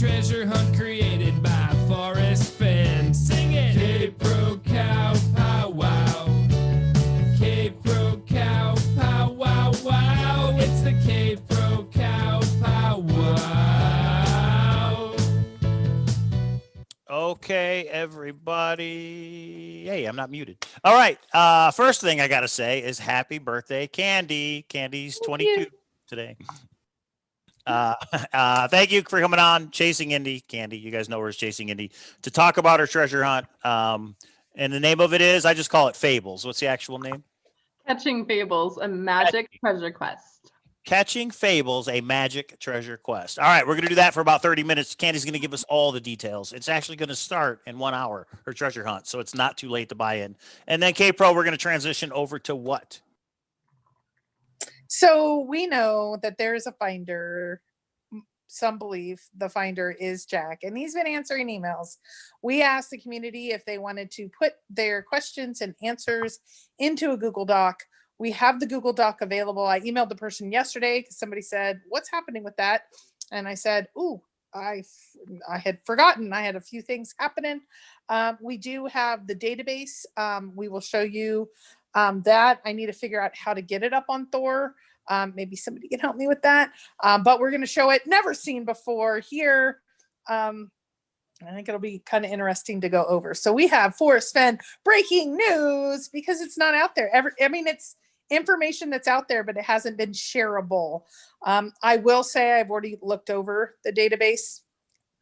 treasure hunt created by Forrest Fenn. Sing it! K-Pro Cow Pow Wow. K-Pro Cow Pow Wow Wow. It's the K-Pro Cow Pow Wow. Okay, everybody. Hey, I'm not muted. All right. First thing I got to say is happy birthday, Candy. Candy's 22 today. Thank you for coming on Chasing Indy. Candy, you guys know her as Chasing Indy, to talk about her treasure hunt. And the name of it is, I just call it Fables. What's the actual name? Catching Fables, a magic treasure quest. Catching Fables, a magic treasure quest. All right, we're going to do that for about 30 minutes. Candy's going to give us all the details. It's actually going to start in 1 hour, her treasure hunt, so it's not too late to buy in. And then K-Pro, we're going to transition over to what? So we know that there is a finder. Some believe the finder is Jack, and he's been answering emails. We asked the community if they wanted to put their questions and answers into a Google Doc. We have the Google Doc available. I emailed the person yesterday because somebody said, what's happening with that? And I said, ooh, I had forgotten. I had a few things happening. We do have the database. We will show you that. I need to figure out how to get it up on Thor. Maybe somebody can help me with that. But we're going to show it never seen before here. I think it'll be kind of interesting to go over. So we have Forrest Fenn breaking news because it's not out there. It's information that's out there, but it hasn't been shareable. I will say I've already looked over the database.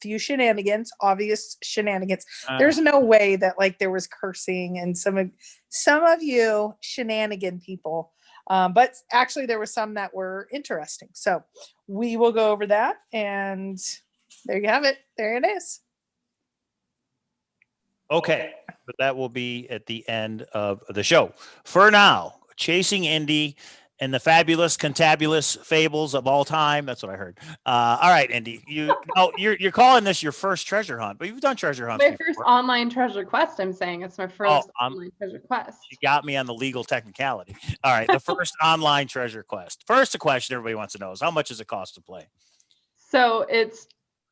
Few shenanigans, obvious shenanigans. There's no way that like there was cursing and some of you shenanigan people. But actually there were some that were interesting. So we will go over that, and there you have it. There it is. Okay, but that will be at the end of the show. For now, Chasing Indy and the fabulous, contabulous fables of all time. That's what I heard. All right, Indy, you're calling this your first treasure hunt, but you've done treasure hunts My before. first online treasure quest, I'm saying. It's my first online treasure quest. You got me on the legal technicality. All right, the first online treasure quest. First, a question everybody wants to know is, how much does it cost to play? So it's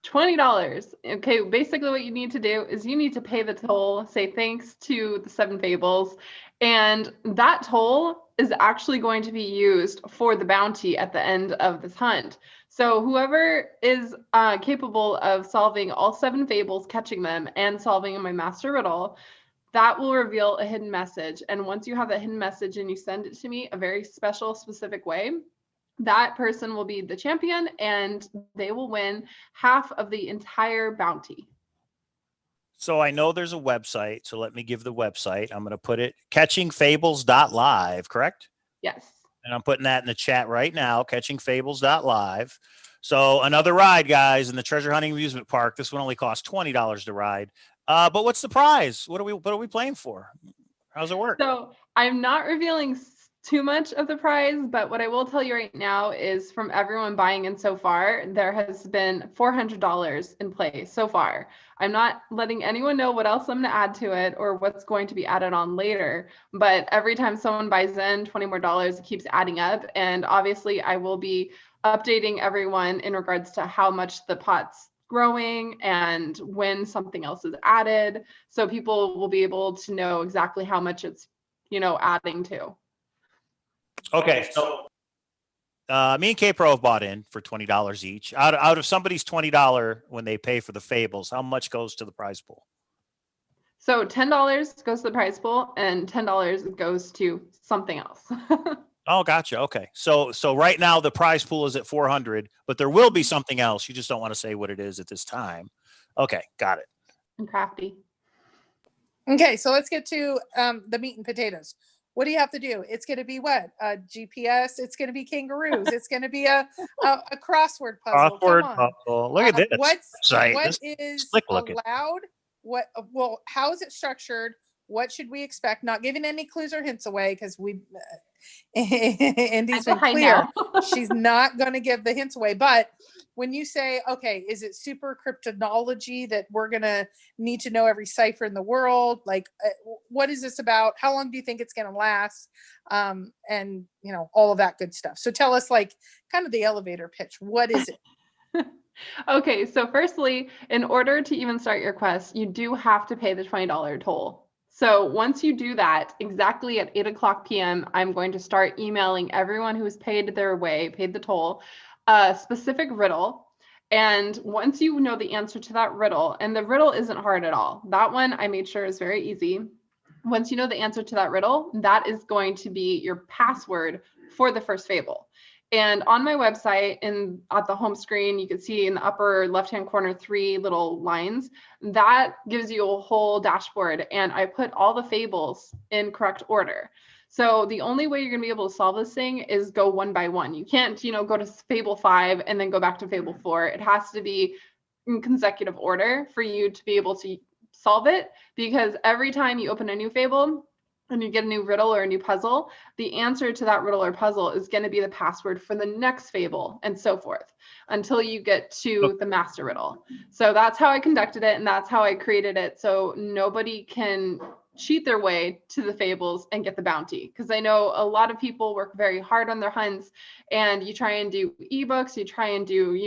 $20. Okay, basically what you need to do is you need to pay the toll, say thanks to the 7 fables, and that toll is actually going to be used for the bounty at the end of this hunt. So whoever is capable of solving all 7 fables, catching them, and solving my master riddle, that will reveal a hidden message. And once you have that hidden message and you send it to me a very special, specific way, that person will be the champion and they will win half of the entire bounty. So I know there's a website, so let me give the website. I'm going to put it catchingfables.live, correct? Yes. And I'm putting that in the chat right now, catchingfables.live. So another ride, guys, in the treasure hunting amusement park. This one only costs $20 to ride. But what's the prize? What are we playing for? How's it work? So I'm not revealing too much of the prize, but what I will tell you right now is from everyone buying in so far, there has been $400 in play so far. I'm not letting anyone know what else I'm going to add to it or what's going to be added on later, but every time someone buys in $20 more, it keeps adding up. And obviously I will be updating everyone in regards to how much the pot's growing and when something else is added, so people will be able to know exactly how much it's, adding to. Okay, so me and K-Pro have bought in for $20 each. Out of somebody's $20 when they pay for the fables, how much goes to the prize pool? So $10 goes to the prize pool and $10 goes to something else. Oh, gotcha. Okay. So right now the prize pool is at 400, but there will be something else. You just don't want to say what it is at this time. Okay. Got it. And crafty. Okay, so let's get to the meat and potatoes. What do you have to do? It's going to be what? GPS. It's going to be kangaroos. It's going to be a crossword puzzle. Crossword puzzle. Look at this. What This is looking. allowed? Well, how is it structured? What should we expect? Not giving any clues or hints away because Indy's been clear. She's not going to give the hints away. But when you say, okay, is it super cryptonology that we're going to need to know every cipher in the world? Like, what is this about? How long do you think it's going to last? And, all of that good stuff. So tell us, like, kind of the elevator pitch. What is it? Okay, so firstly, in order to even start your quest, you do have to pay the $20 toll. So once you do that, exactly at 8 o'clock p.m., I'm going to start emailing everyone who's paid their way, paid the toll, a specific riddle. And once you know the answer to that riddle, and the riddle isn't hard at all, that one I made sure is very easy. Once you know the answer to that riddle, that is going to be your password for the first fable. And on my website, and at the home screen, you can see in the upper left-hand corner 3 little lines. That gives you a whole dashboard, and I put all the fables in correct order. So the only way you're going to be able to solve this thing is go one by one. You can't, go to Fable 5 and then go back to Fable 4. It has to be in consecutive order for you to be able to solve it, because every time you open a new fable and you get a new riddle or a new puzzle, the answer to that riddle or puzzle is going to be the password for the next fable, and so forth, until you get to the master riddle. So that's how I conducted it, and that's how I created it, so nobody can cheat their way to the fables and get the bounty. Because I know a lot of people work very hard on their hunts, and you try and do ebooks, you try and do,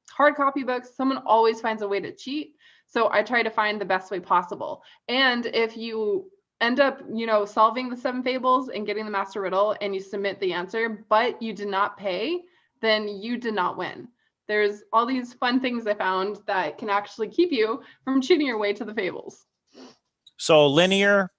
hard copy books, someone always finds a way to cheat. So I try to find the best way possible. And if you end up, solving the 7 fables and getting the master riddle, and you submit the answer, but you did not pay, then you did not win. There's all these fun things I found that can actually keep you from cheating your way to the fables. So linear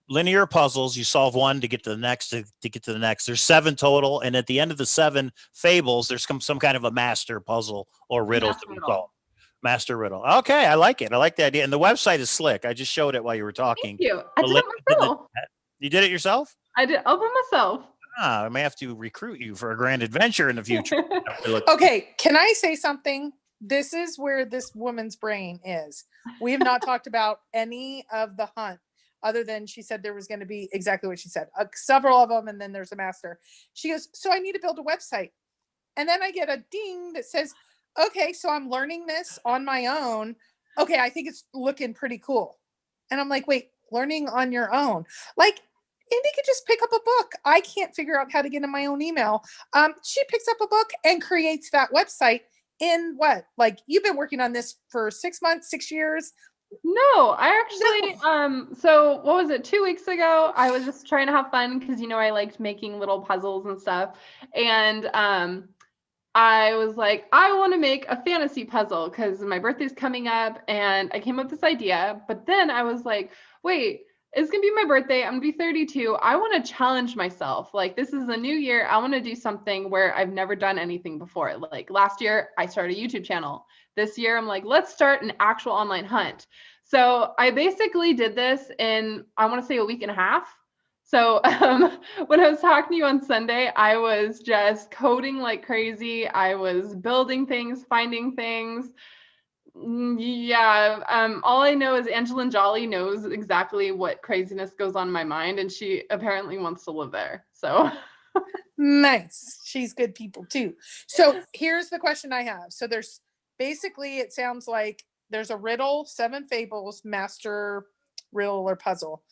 puzzles, you solve one to get to the next, to get to the next. There's 7 total. And at the end of the 7 fables, there's some kind of a master puzzle or riddle to be solved. Master riddle. Okay, I like it. I like the idea. And the website is slick. I just showed it while you were talking. Thank you. I did it myself. You did it yourself? I did all by myself. I may have to recruit you for a grand adventure in the future. Okay, can I say something? This is where this woman's brain is. We have not talked about any of the hunt other than she said there was going to be exactly what she said. Several of them, and then there's a master. She goes, so I need to build a website. And then I get a ding that says, okay, so I'm learning this on my own. Okay, I think it's looking pretty cool. And I'm like, wait, learning on your own? Like, Indy could just pick up a book. I can't figure out how to get in my own email. She picks up a book and creates that website in what? Like, you've been working on this for 6 months, 6 years? No, I actually, so what was it? 2 weeks ago, I was just trying to have fun because, I liked making little puzzles and stuff. And, I was like, I want to make a fantasy puzzle because my birthday's coming up, and I came up with this idea. But then I was like, wait, it's going to be my birthday. I'm going to be 32. I want to challenge myself. Like, this is a new year. I want to do something where I've never done anything before. Like last year, I started a YouTube channel. This year, I'm like, let's start an actual online hunt. So I basically did this in, I want to say, a week and a half. So when I was talking to you on Sunday, I was just coding like crazy. I was building things, finding things. Yeah. All I know is Angelina Jolie knows exactly what craziness goes on in my mind, and she apparently wants to live there. So nice. She's good people too. So here's the question I have. So there's basically, it sounds like there's a riddle, 7 fables, master riddle or puzzle.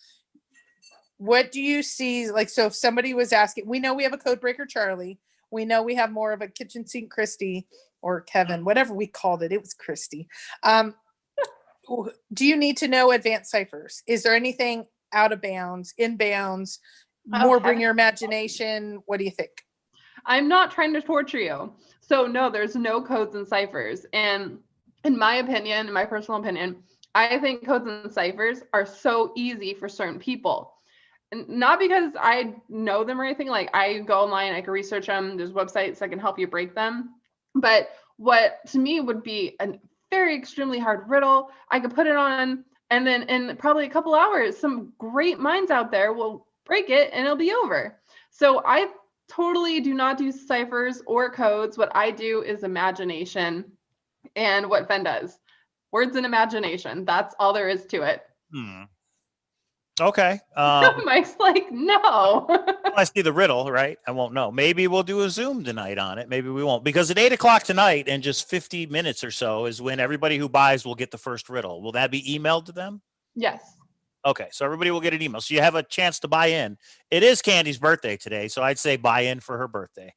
What do you see? Like, so if somebody was asking, we know we have a code breaker, Charlie. We know we have more of a kitchen sink, Christy, or Kevin, whatever we called it. It was Christy. Do you need to know advanced ciphers? Is there anything out of bounds, in bounds, more bring your imagination? What do you think? I'm not trying to torture you. So no, there's no codes and ciphers. And in my opinion, in my personal opinion, I think codes and ciphers are so easy for certain people. And not because I know them or anything. Like, I go online, I can research them. There's websites that can help you break them. But what to me would be a very extremely hard riddle, I could put it on, and then in probably a couple hours, some great minds out there will break it and it'll be over. So I totally do not do ciphers or codes. What I do is imagination, and what Fenn does. Words and imagination. That's all there is to it. Okay. Mike's like, no. I see the riddle, right? I won't know. Maybe we'll do a Zoom tonight on it. Maybe we won't, because at 8 o'clock tonight, in just 50 minutes or so, is when everybody who buys will get the first riddle. Will that be emailed to them? Yes. Okay, so everybody will get an email. So you have a chance to buy in. It is Candy's birthday today, so I'd say buy in for her birthday.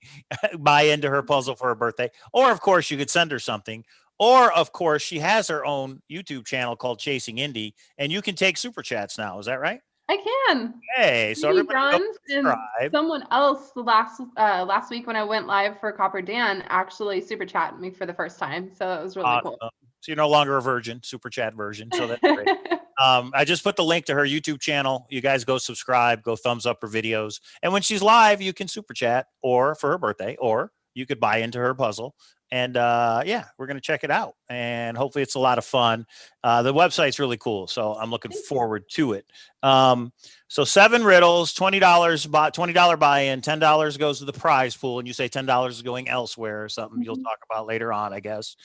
Buy into her puzzle for her birthday. Or, of course, you could send her something. Or, of course, she has her own YouTube channel called Chasing Indy, and you can take super chats now. Is that right? I can. Hey, so Katie everybody go Bruns and subscribe. someone else last week when I went live for Copper Dan actually super chatted me for the first time. So that was really cool. Awesome. So you're no longer a virgin, super chat version. So that's great. I just put the link to her YouTube channel. You guys go subscribe, go thumbs up her videos. And when she's live, you can super chat or for her birthday, or you could buy into her puzzle. And yeah, we're going to check it out. And hopefully it's a lot of fun. The website's really cool. So I'm looking forward to it. So 7 riddles, $20 buy-in, $10 goes to the prize pool. And you say $10 is going elsewhere or something you'll talk about later on, I guess.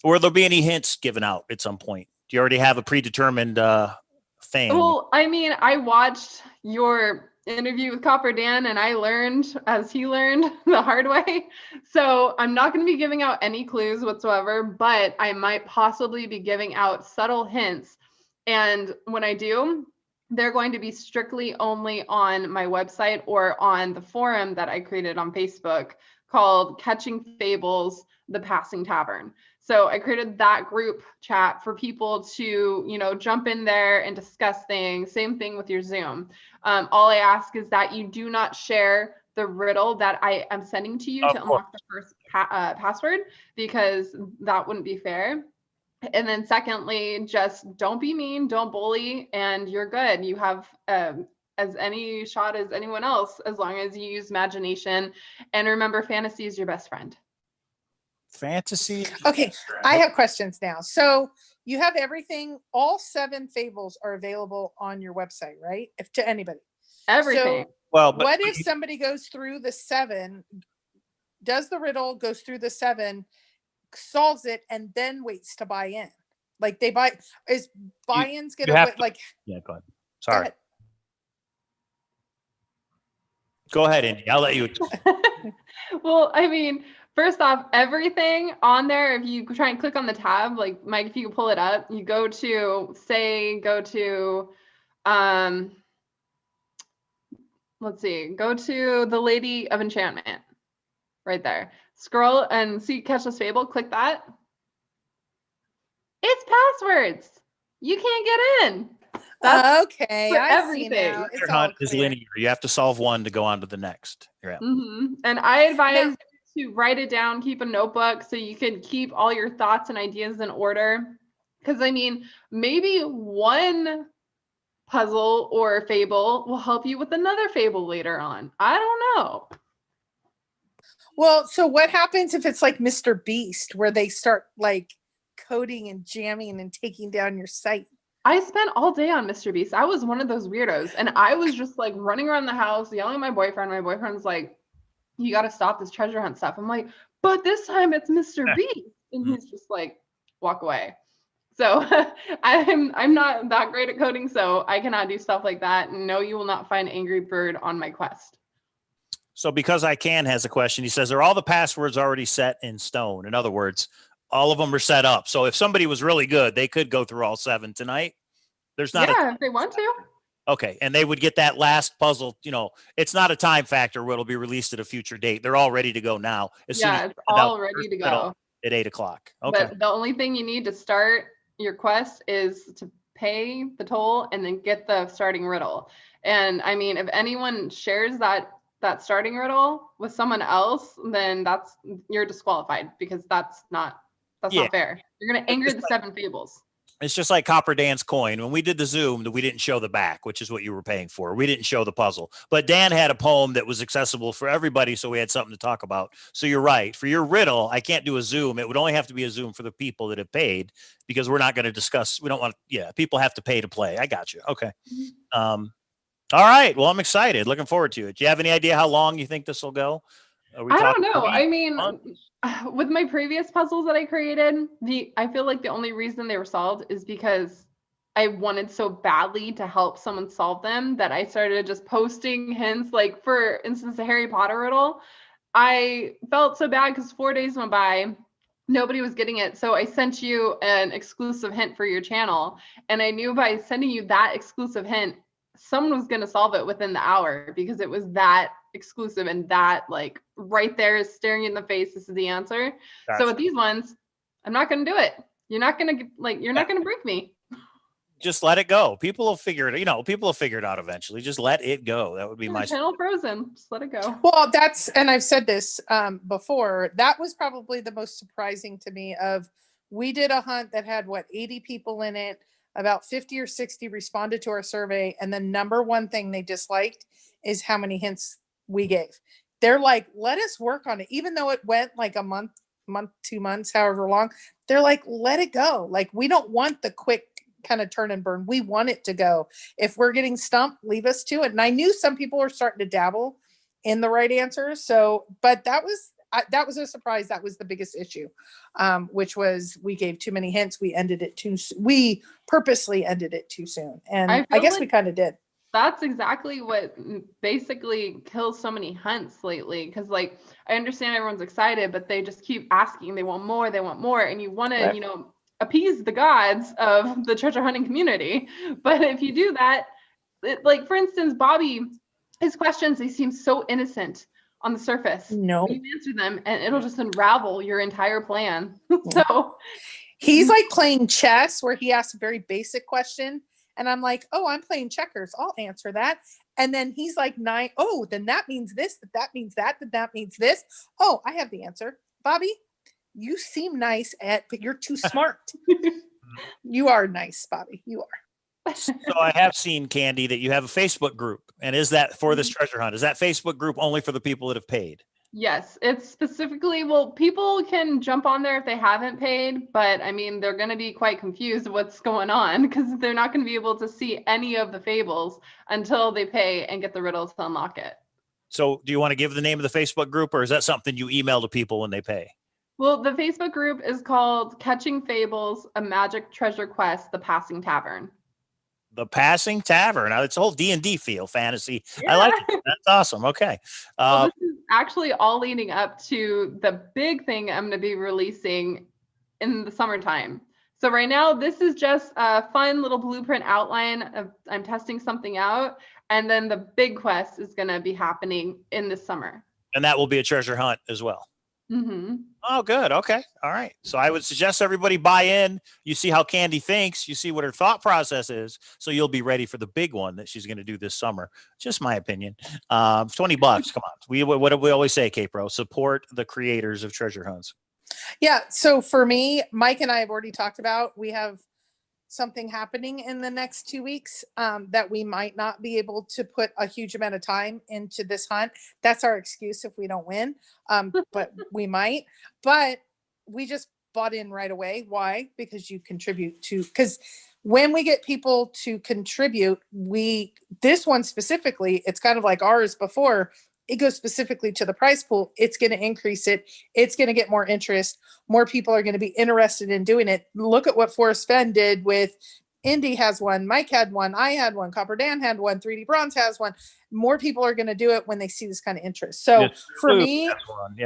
Or there'll be any hints given out at some point. Do you already have a predetermined thing? Well, I mean, I watched your interview with Copper Dan and I learned as he learned the hard way. So I'm not going to be giving out any clues whatsoever, but I might possibly be giving out subtle hints. And when I do, they're going to be strictly only on my website or on the forum that I created on Facebook called Catching Fables, the Passing Tavern. So I created that group chat for people to, you know, jump in there and discuss things. Same thing with your Zoom. All I ask is that you do not share the riddle that I am sending to you to unlock the first password, because that wouldn't be fair. And then secondly, just don't be mean, don't bully, and you're good. You have as any shot as anyone else, as long as you use imagination. And remember, fantasy is your best friend. Fantasy. Okay, I have questions now. So you have everything, all 7 fables are available on your website, right? If to anybody. Everything. So Well, but what if somebody goes through the 7, does the riddle, goes through the 7, solves it, and then waits to buy in? Like they buy, is buy-ins you gonna have to- like? Yeah, go ahead. Go Sorry. ahead. Go ahead, Indy. I'll let you. Well, I mean, first off, everything on there, if you try and click on the tab, like Mike, if you can pull it up, you go to let's see, go to the Lady of Enchantment right there. Scroll and see Catch This Fable, click that. It's passwords. You can't get in. That's Okay, for I see everything. now. It's Your all hunt is clear. linear. You have to solve one to go on to the next. Yeah. And I advise you to write it down, keep a notebook so you can keep all your thoughts and ideas in order. Because I mean, maybe one puzzle or fable will help you with another fable later on. I don't know. Well, so what happens if it's like Mr. Beast, where they start like coding and jamming and taking down your site? I spent all day on Mr. Beast. I was one of those weirdos. And I was just like running around the house, yelling at my boyfriend. My boyfriend's like, you got to stop this treasure hunt stuff. I'm like, but this time it's Mr. Beast. And he's just like, walk away. So I'm not that great at coding, so I cannot do stuff like that. No, you will not find Angry Bird on my quest. So Because I Can has a question. He says, are all the passwords already set in stone? In other words, all of them are set up. So if somebody was really good, they could go through all 7 tonight. There's not if they want to. Okay. And they would get that last puzzle. You know, it's not a time factor where it'll be released at a future date. They're all ready to go now. As soon as It's all ready to go. At 8 o'clock. Okay. But the only thing you need to start your quest is to pay the toll and then get the starting riddle. And I mean, if anyone shares that starting riddle with someone else, then you're disqualified, because that's not fair. You're going to anger the 7 fables. It's just like Copper Dan's coin. When we did the Zoom, we didn't show the back, which is what you were paying for. We didn't show the puzzle. But Dan had a poem that was accessible for everybody, so we had something to talk about. So you're right. For your riddle, I can't do a Zoom. It would only have to be a Zoom for the people that have paid, because we're not going to discuss. We don't want people have to pay to play. I got you. Okay. All right. Well, I'm excited. Looking forward to it. Do you have any idea how long you think this will go? I don't know. I mean, with my previous puzzles that I created, I feel like the only reason they were solved is because I wanted so badly to help someone solve them that I started just posting hints. Like, for instance, the Harry Potter riddle, I felt so bad because 4 days went by, nobody was getting it. So I sent you an exclusive hint for your channel. And I knew by sending you that exclusive hint, someone was going to solve it within the hour, because it was that exclusive and that like right there is staring in the face. This is the answer. Gotcha. So with these ones, I'm not going to do it. You're not going to you're not going to break me. Just let it go. People will figure it, people will figure it out eventually. Just let it go. That would be my channel frozen. Just let it go. Well, and I've said this before, that was probably the most surprising to me we did a hunt that had 80 people in it. About 50 or 60 responded to our survey. And the number one thing they disliked is how many hints we gave. They're like, let us work on it. Even though it went like a month, 2 months, however long, they're like, let it go. Like, we don't want the quick kind of turn and burn. We want it to go. If we're getting stumped, leave us to it. And I knew some people were starting to dabble in the right answers. So, but that was a surprise. That was the biggest issue, which was we gave too many hints. We purposely ended it too soon. And I guess we kind of did. That's exactly what basically kills so many hunts lately. Cause I understand everyone's excited, but they just keep asking, they want more. And you want to, appease the gods of the treasure hunting community. But if you do that, for instance, Bobby, his questions, they seem so innocent on the surface. No, you answer them and it'll just unravel your entire plan. So he's like playing chess where he asks a very basic question and I'm like, oh, I'm playing checkers, I'll answer that. And then he's like, oh, then that means this, that means that means this. Oh, I have the answer. Bobby, you seem nice but you're too smart. You are nice, Bobby, you are. So I have seen, Candy, that you have a Facebook group. And is that for this treasure hunt? Is that Facebook group only for the people that have paid? Yes, it's specifically, people can jump on there if they haven't paid, but I mean, they're going to be quite confused what's going on because they're not going to be able to see any of the fables until they pay and get the riddles to unlock it. So do you want to give the name of the Facebook group, or is that something you email to people when they pay? Well, the Facebook group is called Catching Fables, A Magic Treasure Quest, The Passing Tavern. The Passing Tavern. Now, it's a whole D&D feel, fantasy. Yeah. I like it. That's awesome. Okay. Well, this is actually all leading up to the big thing I'm going to be releasing in the summertime. So right now, this is just a fun little blueprint outline of I'm testing something out. And then the big quest is going to be happening in the summer. And that will be a treasure hunt as well. Mm-hmm. Oh, good. Okay. All right. So I would suggest everybody buy in. You see how Candy thinks. You see what her thought process is. So you'll be ready for the big one that she's going to do this summer. Just my opinion. $20. Come on. What do we always say, K-Pro? Support the creators of treasure hunts. Yeah. So for me, Mike and I have already talked about, we have something happening in the next 2 weeks that we might not be able to put a huge amount of time into this hunt. That's our excuse if we don't win, but we might. But we just bought in right away. Why? Because you contribute to, because when we get people to contribute, this one specifically, it's kind of like ours before, it goes specifically to the prize pool. It's going to increase it. It's going to get more interest. More people are going to be interested in doing it. Look at what Forrest Fenn did with Indy has one, Mike had one, I had one, Copper Dan had one, 3D Bronze has one. More people are going to do it when they see this kind of interest. So for me,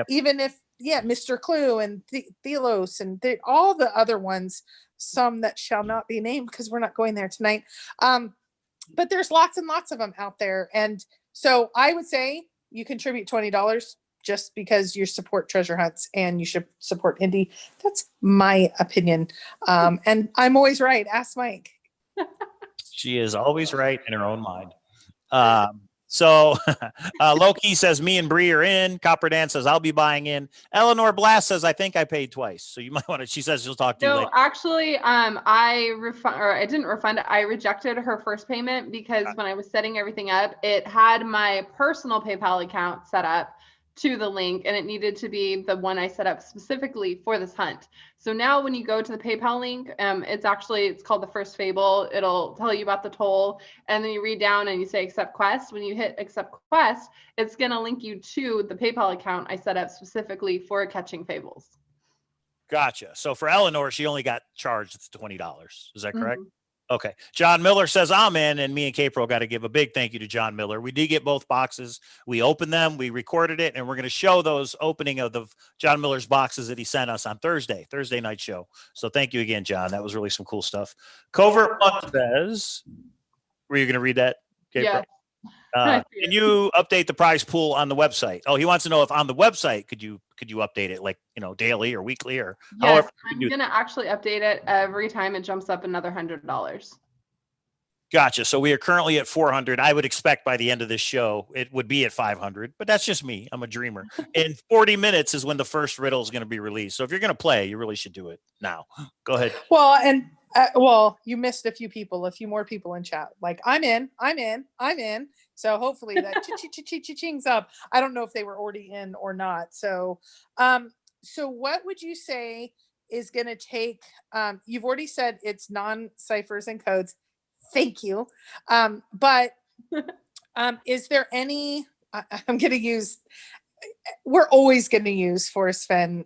even if, Mr. Clue and Thelos and all the other ones, some that shall not be named because we're not going there tonight. But there's lots and lots of them out there. And so I would say, you contribute $20 just because you support treasure hunts and you should support Indy. That's my opinion. And I'm always right. Ask Mike. She is always right in her own mind. So Loki says me and Bree are in. Copper Dan says I'll be buying in. Eleanor Blast says I think I paid twice. So you might want to. She says she'll talk to you later. No, actually, I didn't refund it. I rejected her first payment because when I was setting everything up, it had my personal PayPal account set up to the link, and it needed to be the one I set up specifically for this hunt. So now when you go to the PayPal link, it's called the first fable. It'll tell you about the toll, and then you read down and you say accept quest. When you hit accept quest, it's going to link you to the PayPal account I set up specifically for Catching Fables. Gotcha. So for Eleanor, she only got charged $20. Is that correct? Mm-hmm. Okay. John Miller says I'm in, and me and K-Pro got to give a big thank you to John Miller. We did get both boxes. We opened them, we recorded it, and we're going to show those opening of the John Miller's boxes that he sent us on Thursday night show. So thank you again, John. That was really some cool stuff. Covert Month says, were you going to read that, K-Pro? Yeah. Can you update the prize pool on the website? Oh, he wants to know if on the website could you update it, like, daily or weekly or however Yes, you I'm do. gonna actually update it every time it jumps up another $100. Gotcha. So we are currently at 400. I would expect by the end of this show it would be at 500, but that's just me. I'm a dreamer. In 40 minutes is when the first riddle is going to be released. So if you're going to play, you really should do it now. Go ahead. Well, and you missed a few more people in chat. Like, I'm in. So hopefully that ching's up. I don't know if they were already in or not. So, so what would you say is going to take? You've already said it's non-ciphers and codes. Thank you. But is there any? I'm going to use. We're always going to use Forrest Fenn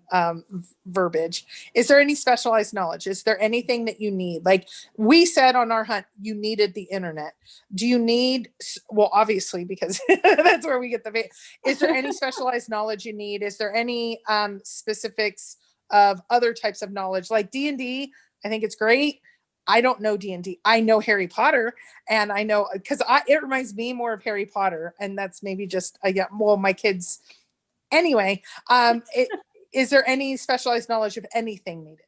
verbiage. Is there any specialized knowledge? Is there anything that you need? Like we said on our hunt, you needed the internet. Do you need, well, obviously, because that's where we get the, is there any specialized knowledge you need? Is there any specifics of other types of knowledge like D&D? I think it's great. I don't know D&D. I know Harry Potter, and I know because it reminds me more of Harry Potter, and that's maybe just my kids. Anyway, is there any specialized knowledge of anything needed?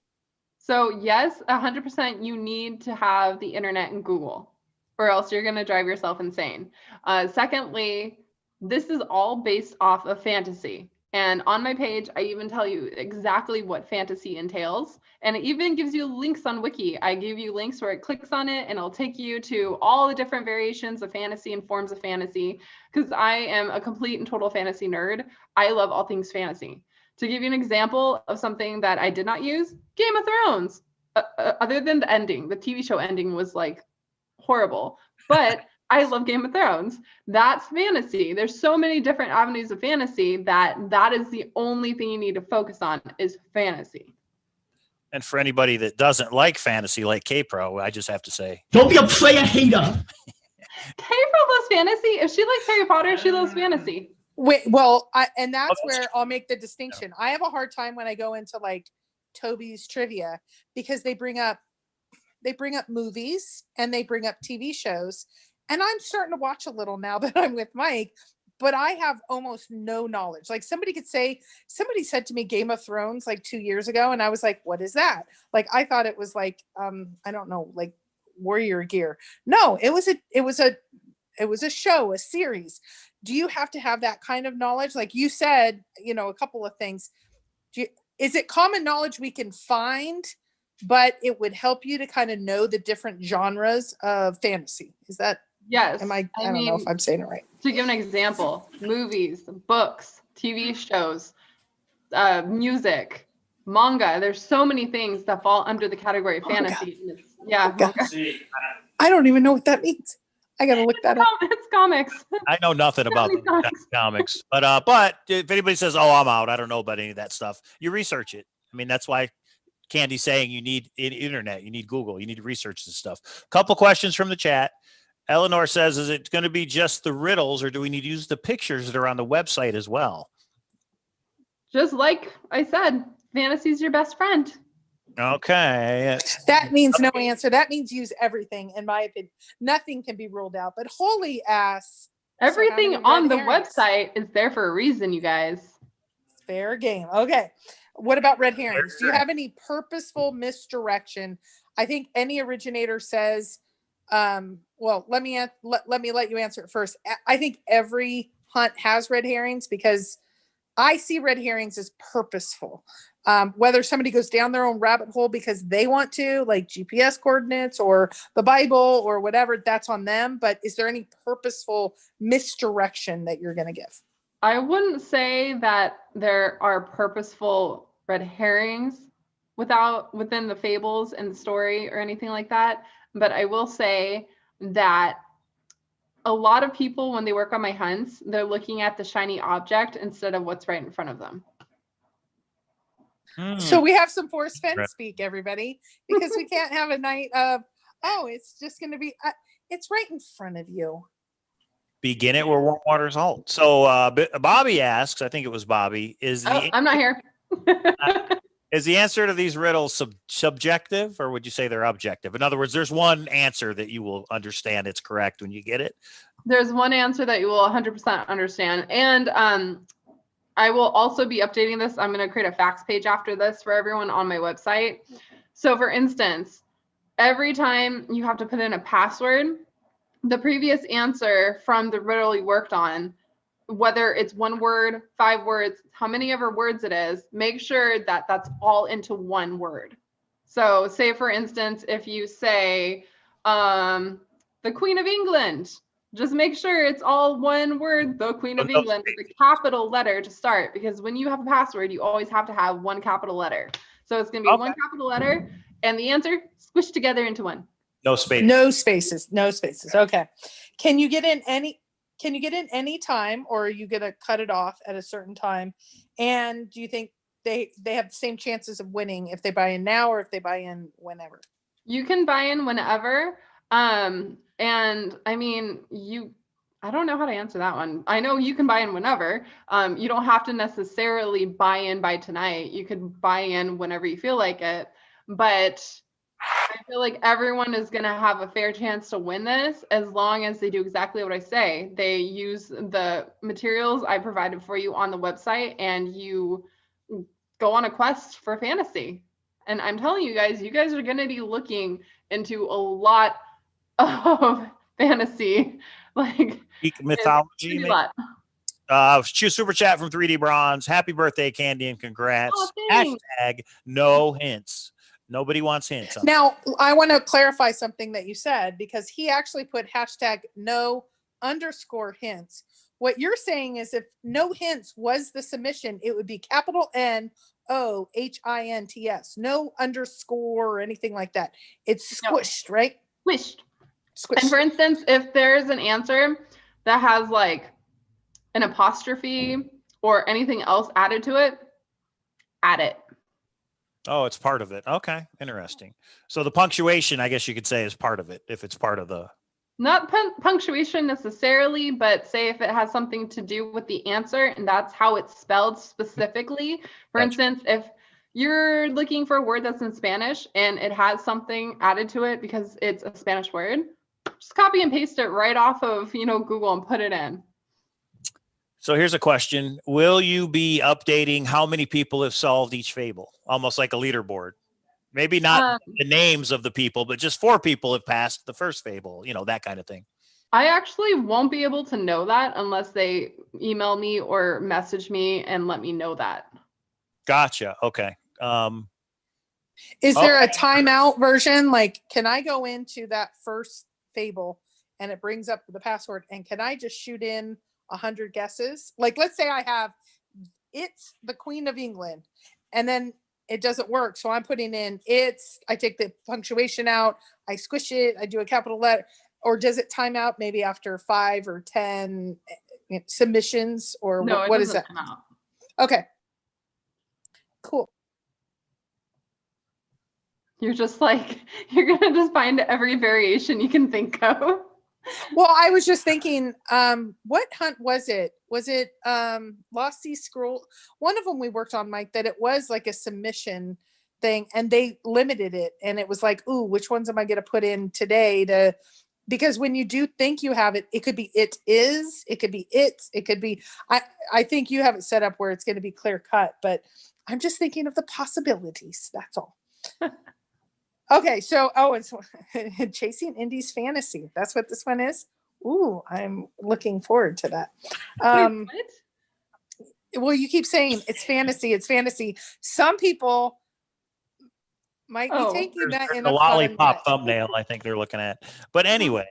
So yes, 100% you need to have the internet and Google, or else you're going to drive yourself insane. Secondly, this is all based off of fantasy. And on my page, I even tell you exactly what fantasy entails. And it even gives you links on Wiki. I give you links where it clicks on it and it'll take you to all the different variations of fantasy and forms of fantasy, because I am a complete and total fantasy nerd. I love all things fantasy. To give you an example of something that I did not use, Game of Thrones. Other than the ending, the TV show ending was like horrible. But I love Game of Thrones. That's fantasy. There's so many different avenues of fantasy that is the only thing you need to focus on is fantasy. And for anybody that doesn't like fantasy, like K-Pro, I just have to say, don't be a player hater. K-Pro loves fantasy. If she likes Harry Potter, she loves fantasy. Wait, well, and that's where I'll make the distinction. I have a hard time when I go into like Toby's trivia because they bring up movies and they bring up TV shows. And I'm starting to watch a little now that I'm with Mike, but I have almost no knowledge. Like somebody said to me Game of Thrones like 2 years ago. And I was like, what is that? Like, I thought it was like, I don't know, like Warrior Gear. No, it was a show, a series. Do you have to have that kind of knowledge? Like you said, a couple of things. Is it common knowledge we can find, but it would help you to kind of know the different genres of fantasy? Is that? Yes. I don't know if I'm saying it right. To give an example, movies, books, TV shows, music, manga. There's so many things that fall under the category of fantasy. Manga. I don't even know what that means. I gotta look that up. It's comics. I know nothing about comics, but if anybody says, "Oh, I'm out," I don't know about any of that stuff. You research it. I mean, that's why Candy's saying you need internet, you need Google, you need to research this stuff. Couple questions from the chat. Eleanor says, is it going to be just the riddles or do we need to use the pictures that are on the website as well? Just like I said, fantasy's your best friend. Okay. That means no answer. That means use everything, in my opinion. Nothing can be ruled out, but holy ass. Everything on the website is there for a reason, you guys. Fair game. Okay. What about red herrings? Do you have any purposeful misdirection? I think any originator says, well, let me let you answer it first. I think every hunt has red herrings because I see red herrings as purposeful. Whether somebody goes down their own rabbit hole because they want to, like GPS coordinates or the Bible or whatever, that's on them. But is there any purposeful misdirection that you're going to give? I wouldn't say that there are purposeful red herrings within the fables and the story or anything like that. But I will say that a lot of people, when they work on my hunts, they're looking at the shiny object instead of what's right in front of them. So we have some Forrest Fenn speak, everybody, because we can't have a night of, it's just going to be, it's right in front of you. Begin it where warm water's halt. So Bobby asks, I think it was Bobby, I'm not here. Is the answer to these riddles subjective, or would you say they're objective? In other words, there's one answer that you will understand it's correct when you get it. There's one answer that you will 100% understand. And I will also be updating this. I'm going to create a facts page after this for everyone on my website. So for instance, every time you have to put in a password, the previous answer from the riddle you worked on, whether it's 1 word, 5 words, how many ever words it is, make sure that that's all into 1 word. So say, for instance, if you say the Queen of England, just make sure it's all 1 word, the Queen of England, with a capital letter to start, because when you have a password, you always have to have 1 capital letter. So it's going to be 1 capital letter and the answer squished together into 1. No space. No spaces. No spaces. Okay. Can you get in any time, or are you going to cut it off at a certain time? And do you think they have the same chances of winning if they buy in now or if they buy in whenever? You can buy in whenever. And I mean, I don't know how to answer that one. I know you can buy in whenever. You don't have to necessarily buy in by tonight. You could buy in whenever you feel like it. But I feel like everyone is going to have a fair chance to win this as long as they do exactly what I say. They use the materials I provided for you on the website, and you go on a quest for fantasy. And I'm telling you guys are going to be looking into a lot of fantasy, like Greek mythology. Super chat from 3D Bronze. Happy birthday, Candy, and congrats. Oh, thanks. Hashtag no hints. Nobody wants hints. Now, I want to clarify something that you said, because he actually put hashtag no underscore hints. What you're saying is if no hints was the submission, it would be capital NOHINTS, no underscore or anything like that. It's squished, right? Squished. Squished. And for instance, if there's an answer that has like an apostrophe or anything else added to it, add it. Oh, it's part of it. Okay, interesting. So the punctuation, I guess you could say, is part of it if it's part of the. Not punctuation necessarily, but say if it has something to do with the answer and that's how it's spelled specifically. For instance, if you're looking for a word that's in Spanish and it has something added to it because it's a Spanish word, just copy and paste it right off of, Google and put it in. So here's a question. Will you be updating how many people have solved each fable? Almost like a leaderboard. Maybe not the names of the people, but just 4 people have passed the first fable, that kind of thing. I actually won't be able to know that unless they email me or message me and let me know that. Gotcha. Okay. Is there a timeout version? Like, can I go into that first fable and it brings up the password, and can I just shoot in 100 guesses? Like, let's say I have it's the Queen of England, and then it doesn't work. So I'm putting in I take the punctuation out, I squish it, I do a capital letter, or does it time out maybe after 5 or 10 submissions, or no, what is that? Time out. Okay. Cool. You're just like, you're going to just find every variation you can think of. Well, I was just thinking, what hunt was it? Was it Lost Sea Scroll? One of them we worked on, Mike, that it was like a submission thing, and they limited it, and it was like, ooh, which ones am I going to put in today because when you do think you have it, it could be it could be it could be, I think you have it set up where it's going to be clear cut, but I'm just thinking of the possibilities. That's all. Okay, so it's Chasing Indy's Fantasy. That's what this one is. Ooh, I'm looking forward to that. Wait, what? Well, you keep saying it's fantasy. It's fantasy. Some people might be taking that in a lollipop fun thumbnail. I think they're looking at. But anyway,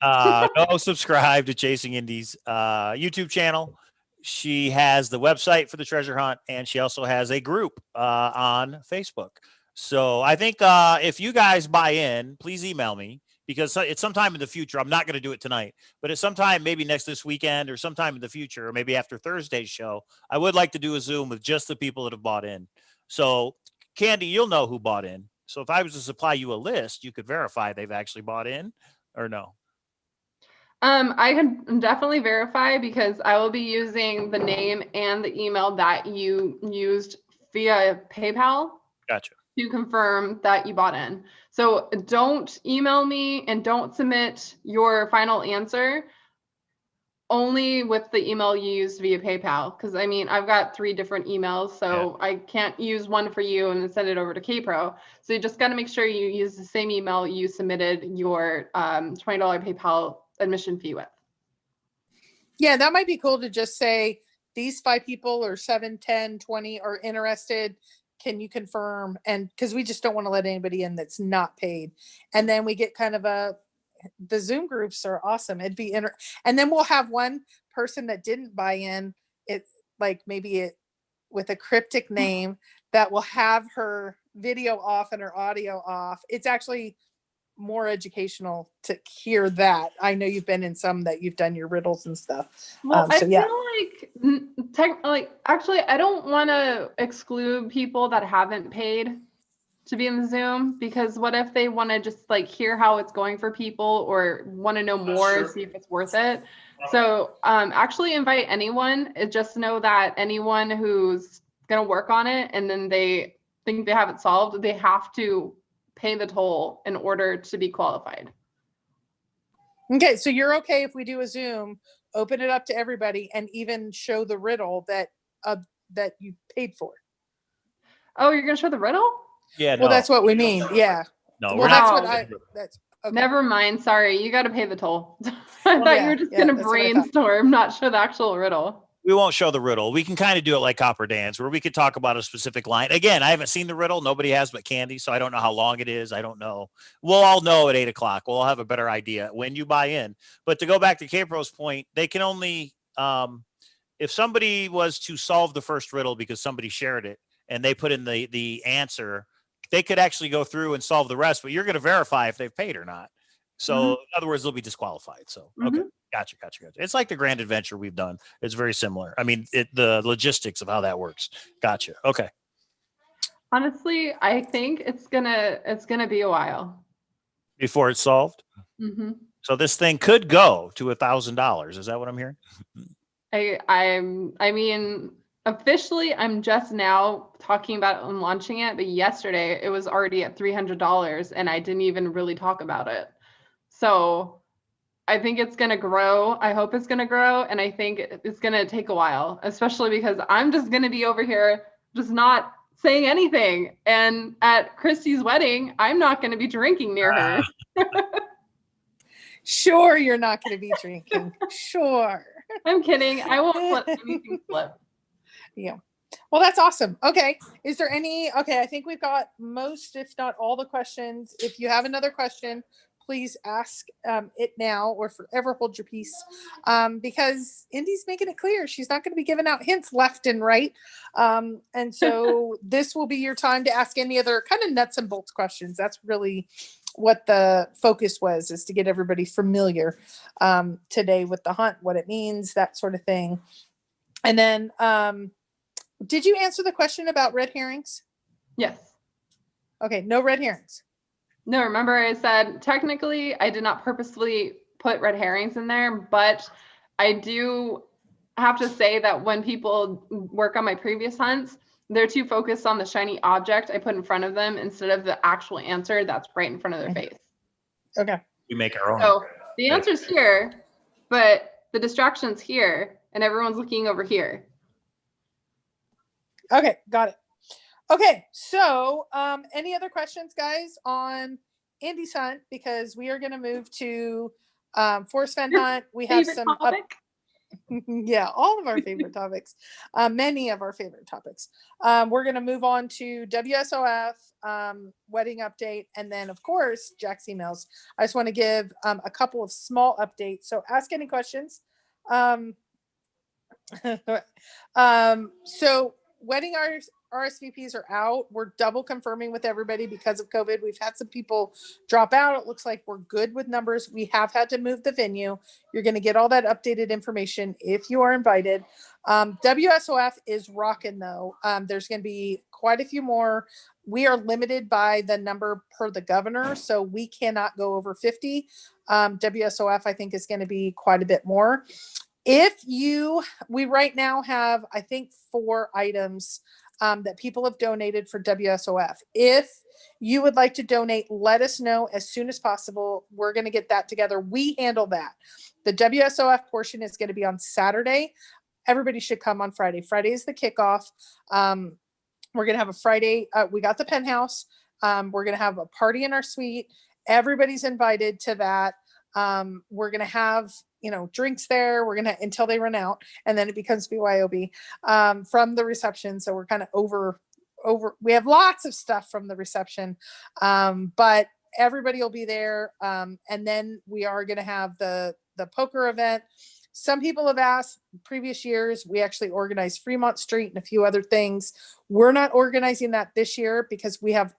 go subscribe to Chasing Indy's YouTube channel. She has the website for the treasure hunt, and she also has a group on Facebook. So I think if you guys buy in, please email me, because it's sometime in the future. I'm not going to do it tonight, but it's sometime maybe this weekend or sometime in the future, or maybe after Thursday's show. I would like to do a Zoom with just the people that have bought in. So Candy, you'll know who bought in. So if I was to supply you a list, you could verify they've actually bought in or no. I can definitely verify, because I will be using the name and the email that you used via PayPal. Gotcha. To confirm that you bought in. So don't email me and don't submit your final answer only with the email you used via PayPal. Because I mean, I've got 3 different emails, so I can't use one for you and then send it over to KPro. So you just got to make sure you use the same email you submitted your $20 PayPal admission fee with. Yeah, that might be cool to just say these 5 people or 7, 10, 20 are interested. Can you confirm? And because we just don't want to let anybody in that's not paid. And then we get kind of the Zoom groups are awesome. It'd be and then we'll have one person that didn't buy in, it like maybe it with a cryptic name that will have her video off and her audio off. It's actually more educational to hear that. I know you've been in some that you've done your riddles and stuff. Well, So yeah. I feel like actually, I don't want to exclude people that haven't paid to be in the Zoom, because what if they want to just like hear how it's going for people or want to know more, see if it's worth it. So actually invite anyone. Just know that anyone who's going to work on it and then they think they have it solved, they have to pay the toll in order to be qualified. Okay, so you're okay if we do a Zoom, open it up to everybody, and even show the riddle that you paid for? Oh, you're gonna show the riddle? Yeah. Well, no. that's what we mean. Yeah. No, Well, we're that's not. what that's okay. Never mind. Sorry, you got to pay the toll. I thought yeah, you were just yeah, gonna that's what I thought. brainstorm, not show the actual riddle. We won't show the riddle. We can kind of do it like Copper Dance, where we could talk about a specific line. Again, I haven't seen the riddle. Nobody has but Candy, so I don't know how long it is. I don't know. We'll all know at 8:00. We'll all have a better idea when you buy in. But to go back to K-Pro's point, they can only if somebody was to solve the first riddle because somebody shared it and they put in the answer, they could actually go through and solve the rest. But you're going to verify if they've paid or not. So in other words, they'll be disqualified. So okay. Gotcha. It's like the Grand Adventure we've done. It's very similar. I mean, the logistics of how that works. Gotcha. Okay. Honestly, I think it's gonna be a while Before it's solved. Mm-hmm. So this thing could go to $1,000. Is that what I'm hearing? I mean, officially, I'm just now talking about and launching it, but yesterday it was already at $300, and I didn't even really talk about it. So I think it's going to grow. I hope it's going to grow. And I think it's going to take a while, especially because I'm just going to be over here just not saying anything. And at Christy's wedding, I'm not going to be drinking near her. Sure, you're not going to be drinking. Sure. I'm kidding. I won't let anything slip. Yeah. Well, that's awesome. Okay. Is there okay, I think we've got most, if not all the questions. If you have another question, please ask it now or forever hold your peace, because Indy's making it clear she's not going to be giving out hints left and right. And so this will be your time to ask any other kind of nuts and bolts questions. That's really what the focus was, is to get everybody familiar today with the hunt, what it means, that sort of thing. And then did you answer the question about red herrings? Yes. Okay, no red herrings. No, remember I said technically I did not purposefully put red herrings in there, but I do have to say that when people work on my previous hunts, they're too focused on the shiny object I put in front of them instead of the actual answer that's right in front of their face. Okay. We make our own. So the answer's here, but the distraction's here and everyone's looking over here. Okay, got it. Okay, so any other questions, guys, on Indy's hunt? Because we are going to move to Forrest Fenn hunt. We have some yeah, all of our favorite topics, many of our favorite topics. We're going to move on to WSOF, wedding update, and then of course Jack's emails. I just want to give a couple of small updates. So ask any questions. So wedding RSVPs are out. We're double confirming with everybody because of COVID. We've had some people drop out. It looks like we're good with numbers. We have had to move the venue. You're going to get all that updated information if you are invited. WSOF is rocking though. There's going to be quite a few more. We are limited by the number per the governor, so we cannot go over 50. WSOF, I think, is going to be quite a bit more. We right now have, I think, 4 items that people have donated for WSOF. If you would like to donate, let us know as soon as possible. We're going to get that together. We handle that. The WSOF portion is going to be on Saturday. Everybody should come on Friday. Friday is the kickoff. We're going to have a Friday. We got the penthouse. We're going to have a party in our suite. Everybody's invited to that. We're going to have, drinks there. We're going to, until they run out, and then it becomes BYOB, from the reception. So we're kind of over, we have lots of stuff from the reception. But everybody will be there. And then we are going to have the poker event. Some people have asked previous years, we actually organized Fremont Street and a few other things. We're not organizing that this year because we have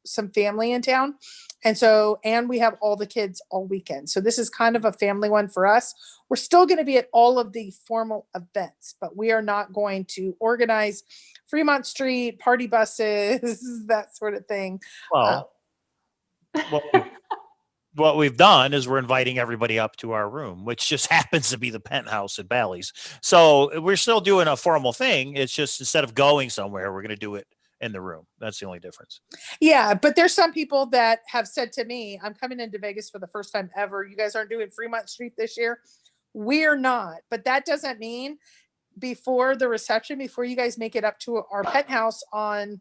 some family in town. And we have all the kids all weekend. So this is kind of a family one for us. We're still going to be at all of the formal events, but we are not going to organize Fremont Street, party buses, that sort of thing. Well, what we've done is we're inviting everybody up to our room, which just happens to be the penthouse at Bally's. So we're still doing a formal thing. It's just instead of going somewhere, we're going to do it in the room. That's the only difference. Yeah, but there's some people that have said to me, I'm coming into Vegas for the first time ever. You guys aren't doing Fremont Street this year. We're not, but that doesn't mean before the reception, before you guys make it up to our penthouse on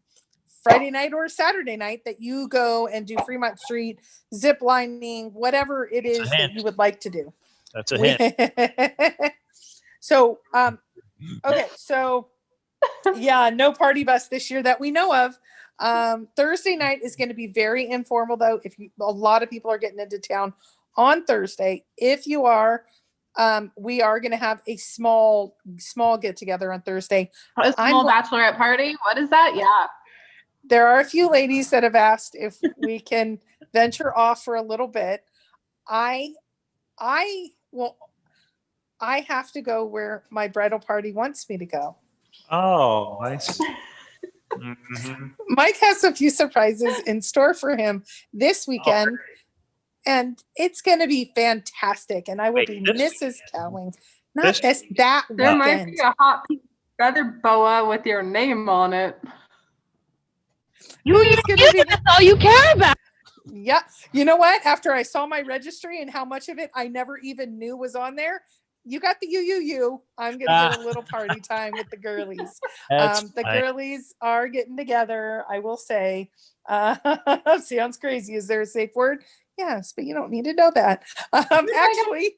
Friday night or Saturday night, that you go and do Fremont Street, zip lining, whatever it is that you would like to do. That's a hint. So, okay. So yeah, no party bus this year that we know of. Thursday night is going to be very informal though. A lot of people are getting into town on Thursday. If you are, we are going to have a small get together on Thursday. A small bachelorette party. What is that? Yeah. There are a few ladies that have asked if we can venture off for a little bit. I have to go where my bridal party wants me to go. Oh, nice. Mm-hmm. Mike has a few surprises in store for him this weekend, and it's going to be fantastic. And I will be Mrs. Cowling. Not this that there weekend. Might be a hot pink feather boa with your name on it. That's all you care about. Yeah. You know what? After I saw my registry and how much of it I never even knew was on there, you got the you. I'm going to get a little party time with the girlies. The girlies are getting together, I will say. Sounds crazy. Is there a safe word? Yes, but you don't need to know that. Actually,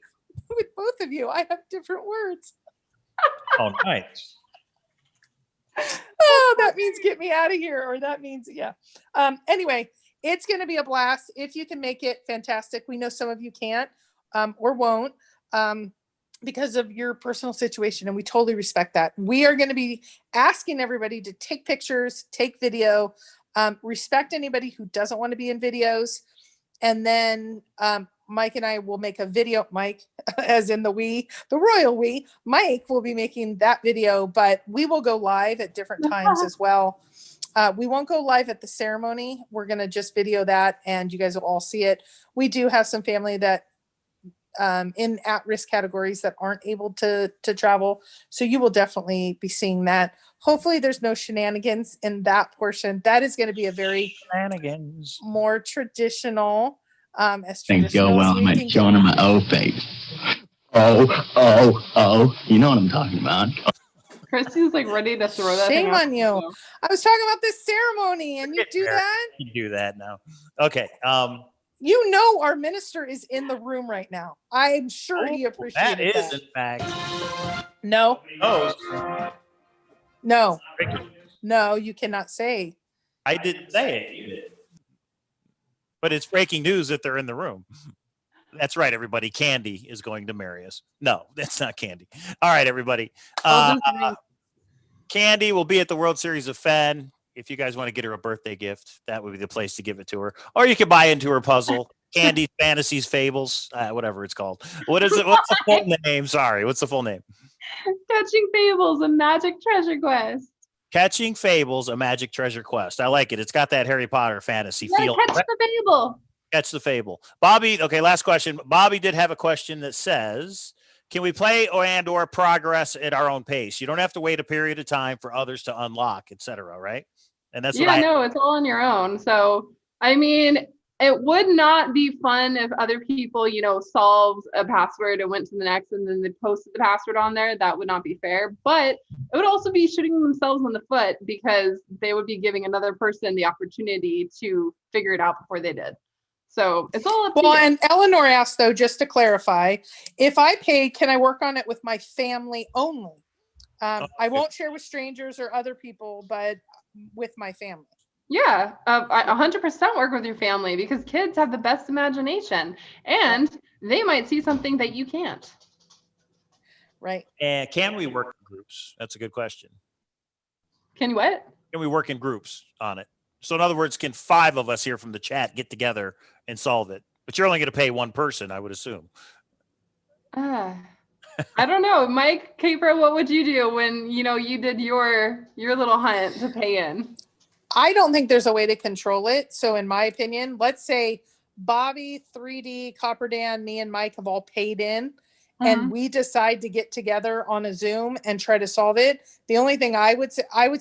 with both of you, I have different words. Oh, nice. Oh, that means get me out of here. Or that means, yeah. Anyway, it's going to be a blast. If you can make it, fantastic. We know some of you can't or won't. Because of your personal situation, and we totally respect that. We are going to be asking everybody to take pictures, take video, respect anybody who doesn't want to be in videos. And then Mike and I will make a video. Mike, as in the royal we. Mike will be making that video, but we will go live at different times as well. We won't go live at the ceremony. We're going to just video that, and you guys will all see it. We do have some family that in at-risk categories that aren't able to travel. So you will definitely be seeing that. Hopefully there's no shenanigans in that portion. That is going to be a very more traditional, as Things traditional go well. as we I might can show get. them my O face. Oh. You know what I'm talking about. Christy's like ready to throw that thing Shame out on the you. window. I was talking about this ceremony and you do that? You do that now. Okay. You know our minister is in the room right now. I'm sure he appreciated that. That is, in fact. No. Oh. No, you cannot say. I didn't say it. You did. But it's breaking news that they're in the room. That's right, everybody. Candy is going to marry us. No, that's not Candy. All right, everybody. Candy will be at the World Series of Fenn. If you guys want to get her a birthday gift, that would be the place to give it to her. Or you could buy into her puzzle. Candy Fantasies Fables, whatever it's called. What is it? What's the full name? Sorry, what's the full name? Catching Fables, a Magic Treasure Quest. Catching Fables, a Magic Treasure Quest. I like it. It's got that Harry Potter fantasy feel. Catch the Fable. Catch the Fable. Bobby, okay, last question. Bobby did have a question that says, can we play or progress at our own pace? You don't have to wait a period of time for others to unlock, etc., right? And that's what Yeah, I no, it's all on your own. So, I mean, it would not be fun if other people, solved a password and went to the next and then they posted the password on there. That would not be fair. But it would also be shooting themselves in the foot because they would be giving another person the opportunity to figure it out before they did. So it's all up to Well, you. and Eleanor asked, though, just to clarify, if I pay, can I work on it with my family only? I won't share with strangers or other people, but with my family. Yeah, I 100% work with your family because kids have the best imagination and they might see something that you can't. Right. And can we work in groups? That's a good question. Can you what? Can we work in groups on it? So in other words, can 5 of us here from the chat get together and solve it? But you're only going to pay one person, I would assume. I don't know. Mike, Capra, what would you do when, you did your little hunt to pay in? I don't think there's a way to control it. So in my opinion, let's say Bobby, 3D, Copper Dan, me and Mike have all paid in and we decide to get together on a Zoom and try to solve it. The only thing I would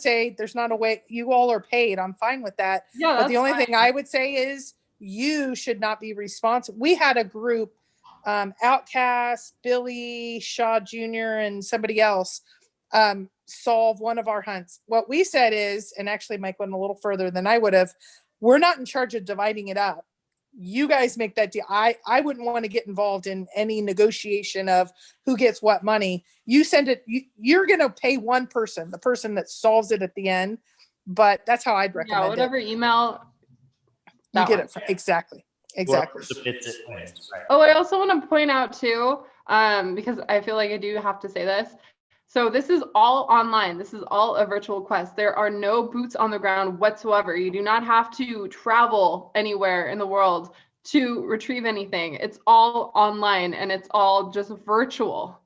say there's not a way. You all are paid. I'm fine with that. Yeah, but the only thing I would say is you should not be responsible. We had a group, Outcast, Billy, Shaw Jr., and somebody else solve one of our hunts. What we said is, and actually Mike went a little further than I would have, we're not in charge of dividing it up. You guys make that deal. I wouldn't want to get involved in any negotiation of who gets what money. You send it, you're going to pay one person, the person that solves it at the end. But that's how I'd recommend Yeah, whatever email. You get it from, exactly. Oh, I also want to point out too, because I feel like I do have to say this. So this is all online. This is all a virtual quest. There are no boots on the ground whatsoever. You do not have to travel anywhere in the world to retrieve anything. It's all online and it's all just virtual.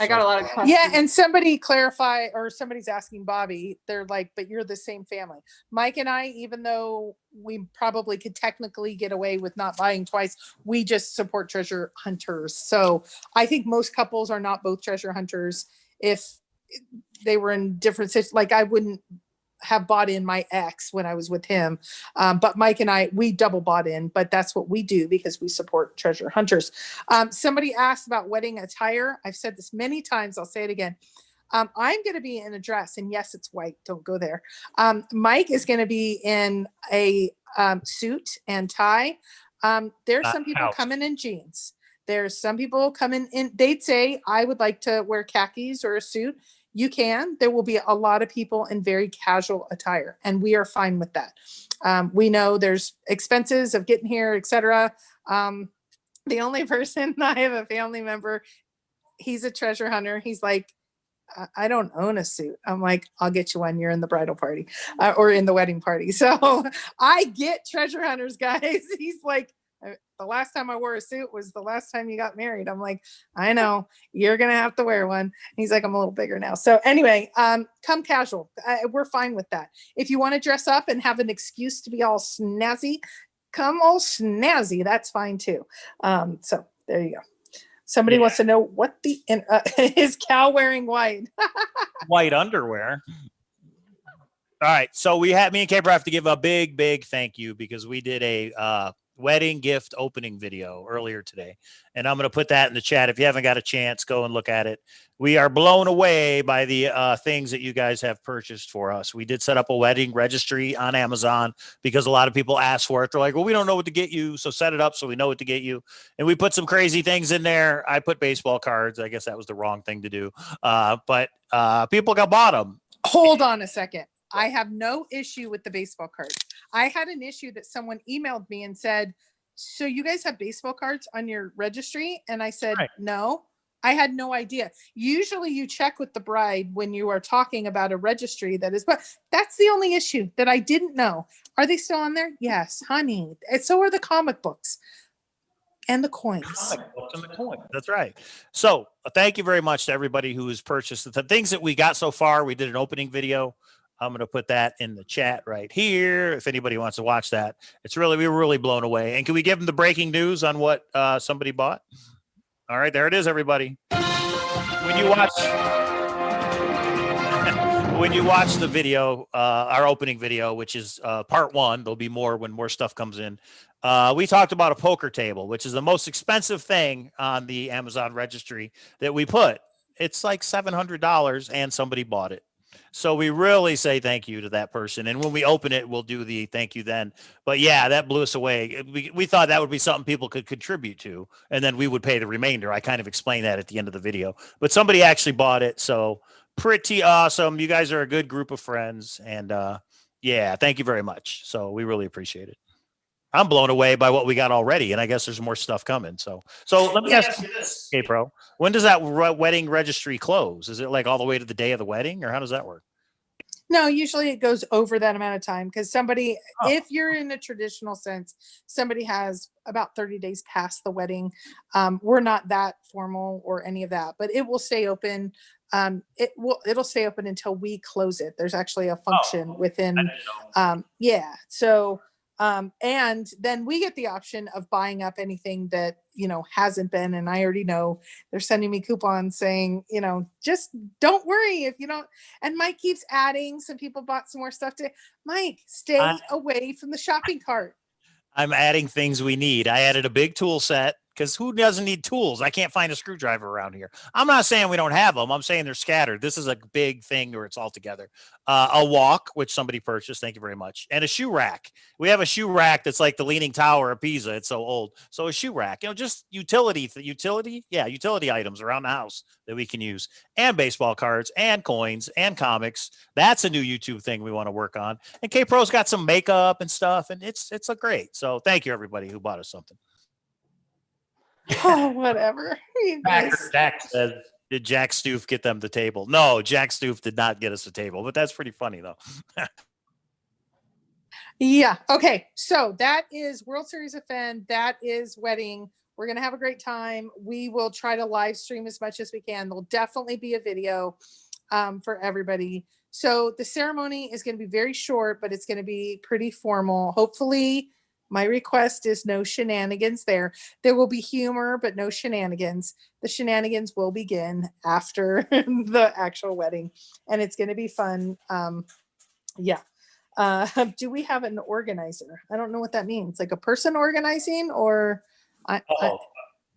I got a lot of questions. Yeah, and somebody clarify, or somebody's asking Bobby, they're like, but you're the same family. Mike and I, even though we probably could technically get away with not buying twice, we just support treasure hunters. So I think most couples are not both treasure hunters. If they were in different situations, like I wouldn't have bought in my ex when I was with him. But Mike and I, we double bought in, but that's what we do because we support treasure hunters. Somebody asked about wedding attire. I've said this many times. I'll say it again. I'm going to be in a dress, and yes, it's white. Don't go there. Mike is going to be in a suit and tie. There's some people coming in jeans. There's some people coming in. They'd say, I would like to wear khakis or a suit. You can. There will be a lot of people in very casual attire, and we are fine with that. We know there's expenses of getting here, etc. The only person, I have a family member, he's a treasure hunter. He's like, I don't own a suit. I'm like, I'll get you one. You're in the bridal party or in the wedding party. So I get treasure hunters, guys. He's like, the last time I wore a suit was the last time you got married. I'm like, I know, you're going to have to wear one. He's like, I'm a little bigger now. So anyway, come casual. We're fine with that. If you want to dress up and have an excuse to be all snazzy, come all snazzy. That's fine too. So there you go. Somebody wants to know what is Cal wearing white? White underwear. All right. So me and Caper have to give a big thank you because we did a wedding gift opening video earlier today. And I'm going to put that in the chat. If you haven't got a chance, go and look at it. We are blown away by the things that you guys have purchased for us. We did set up a wedding registry on Amazon because a lot of people ask for it. They're like, well, we don't know what to get you. So set it up so we know what to get you. And we put some crazy things in there. I put baseball cards. I guess that was the wrong thing to do. But people bought them. Hold on a second. I have no issue with the baseball cards. I had an issue that someone emailed me and said, so you guys have baseball cards on your registry? And I said, no, I had no idea. Usually you check with the bride when you are talking about a registry that is, but that's the only issue that I didn't know. Are they still on there? Yes, honey. And so are the comic books. And the coins. That's right. So thank you very much to everybody who has purchased the things that we got so far. We did an opening video. I'm going to put that in the chat right here. If anybody wants to watch that, we were really blown away. And can we give them the breaking news on what somebody bought? All right, there it is, everybody. When you watch, when you watch the video, our opening video, which is part 1, there'll be more when more stuff comes in. We talked about a poker table, which is the most expensive thing on the Amazon registry that we put. It's like $700 and somebody bought it. So we really say thank you to that person. And when we open it, we'll do the thank you then. But yeah, that blew us away. We thought that would be something people could contribute to, and then we would pay the remainder. I kind of explained that at the end of the video, but somebody actually bought it. So pretty awesome. You guys are a good group of friends. And yeah, thank you very much. So we really appreciate it. I'm blown away by what we got already, and I guess there's more stuff coming. So let me ask you this, okay, Pro. When does that wedding registry close? Is it like all the way to the day of the wedding, or how does that work? No, usually it goes over that amount of time because somebody, if you're in a traditional sense, somebody has about 30 days past the wedding. We're not that formal or any of that, but it will stay open. It'll stay open until we close it. There's actually a function within, yeah. So, and then we get the option of buying up anything that, hasn't been. And I already know they're sending me coupons saying, just don't worry if you don't. And Mike keeps adding, some people bought some more stuff to Mike, stay away from the shopping cart. I'm adding things we need. I added a big tool set because who doesn't need tools? I can't find a screwdriver around here. I'm not saying we don't have them. I'm saying they're scattered. This is a big thing where it's all together. A walk, which somebody purchased. Thank you very much. And a shoe rack. We have a shoe rack that's like the Leaning Tower of Pisa. It's so old. So a shoe rack, just utility items around the house that we can use, and baseball cards and coins and comics. That's a new YouTube thing we want to work on. And K-Pro's got some makeup and stuff, and it's a great. So thank you everybody who bought us something. Oh, whatever. Jack said, did Jack Stoof get them the table? No, Jack Stoof did not get us a table, but that's pretty funny though. Yeah. Okay. So that is World Series of Fenn. That is wedding. We're going to have a great time. We will try to live stream as much as we can. There'll definitely be a video for everybody. So the ceremony is going to be very short, but it's going to be pretty formal. Hopefully, my request is no shenanigans there. There will be humor, but no shenanigans. The shenanigans will begin after the actual wedding, and it's going to be fun. Yeah. Do we have an organizer? I don't know what that means. Like a person organizing, or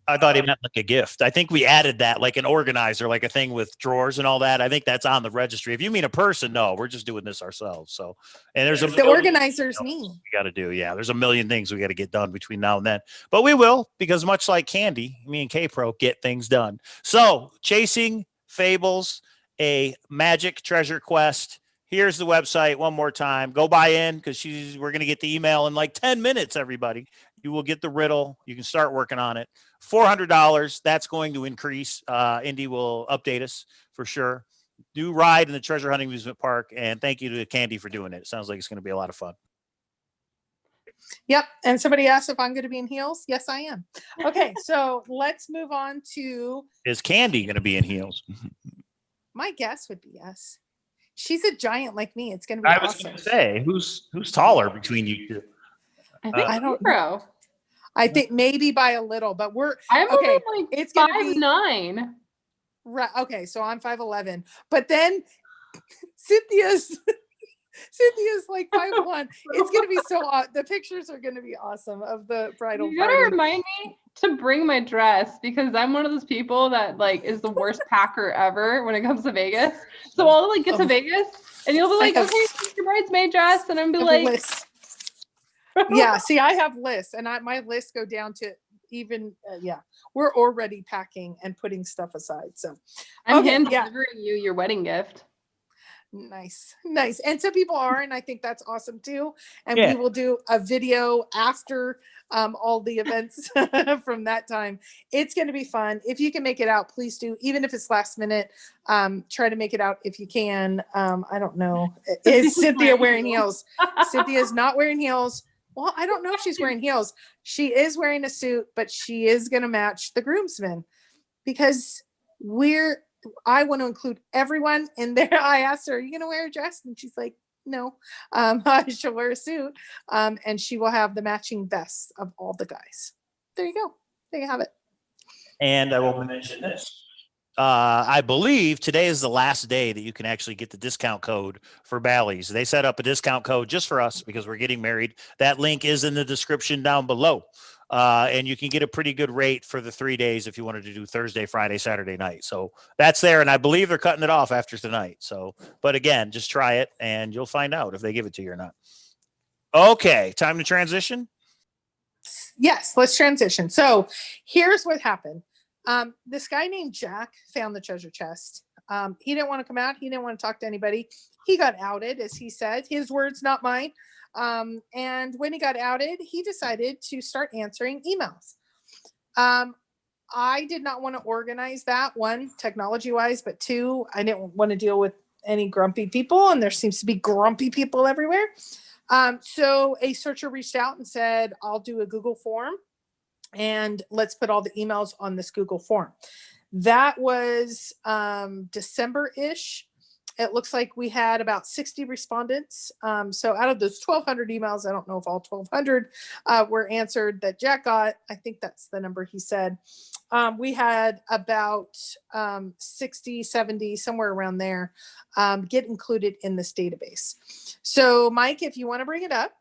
I thought he meant like a gift. I think we added that, like an organizer, like a thing with drawers and all that. I think that's on the registry. If you mean a person, no, we're just doing this ourselves. So, and there's the organizers me. We got to do. Yeah, there's a million things we got to get done between now and then, but we will, because much like Candy, me and K-Pro get things done. So, chasing Fables, a magic treasure quest. Here's the website one more time. Go buy in, because we're going to get the email in like 10 minutes, everybody. You will get the riddle. You can start working on it. $400. That's going to increase. Indy will update us for sure. New ride in the Treasure Hunting Amusement Park. And thank you to Candy for doing it. It sounds like it's going to be a lot of fun. Yep. And somebody asked if I'm going to be in heels. Yes, I am. Okay. So let's move on to. Is Candy going to be in heels? My guess would be yes. She's a giant like me. It's going to be awesome. I was awesome. going to say, who's taller between you two? I don't know. I think maybe by a little, but I'm okay. Like it's gonna be 5'9". Right. Okay, so I'm 5'11", but then Cynthia's like 5'1". It's gonna be so the pictures are gonna be awesome of the bridal You gotta party. remind me to bring my dress, because I'm one of those people that like is the worst packer ever when it comes to Vegas. So I'll like get to Vegas and you'll be like, okay, your bridesmaid dress, and I'm be like. Lists. Yeah, see, I have lists, and my lists go down to even we're already packing and putting stuff aside. So I'm hand delivering you your wedding gift. Nice. And some people are, and I think that's awesome too. And we will do a video after all the events from that time. It's going to be fun. If you can make it out, please do. Even if it's last minute, try to make it out if you can. I don't know. Is Cynthia wearing heels? Cynthia's not wearing heels. Well, I don't know if she's wearing heels. She is wearing a suit, but she is going to match the groomsmen, because I want to include everyone in there. I asked her, are you going to wear a dress? And she's like, no, she'll wear a suit. And she will have the matching vests of all the guys. There you go. There you have it. And I will mention this. I believe today is the last day that you can actually get the discount code for Bally's. They set up a discount code just for us because we're getting married. That link is in the description down below. And you can get a pretty good rate for the 3 days if you wanted to do Thursday, Friday, Saturday night. So that's there. And I believe they're cutting it off after tonight. So, but again, just try it and you'll find out if they give it to you or not. Okay. Time to transition. Yes, let's transition. So here's what happened. This guy named Jack found the treasure chest. He didn't want to come out. He didn't want to talk to anybody. He got outed, as he said. His words, not mine. And when he got outed, he decided to start answering emails. I did not want to organize that, one, technology-wise, but two, I didn't want to deal with any grumpy people, and there seems to be grumpy people everywhere. So a searcher reached out and said, I'll do a Google form and let's put all the emails on this Google form. That was December-ish. It looks like we had about 60 respondents. So out of those 1,200 emails, I don't know if all 1,200 were answered that Jack got. I think that's the number he said. We had about 60, 70, somewhere around there, get included in this database. So Mike, if you want to bring it up.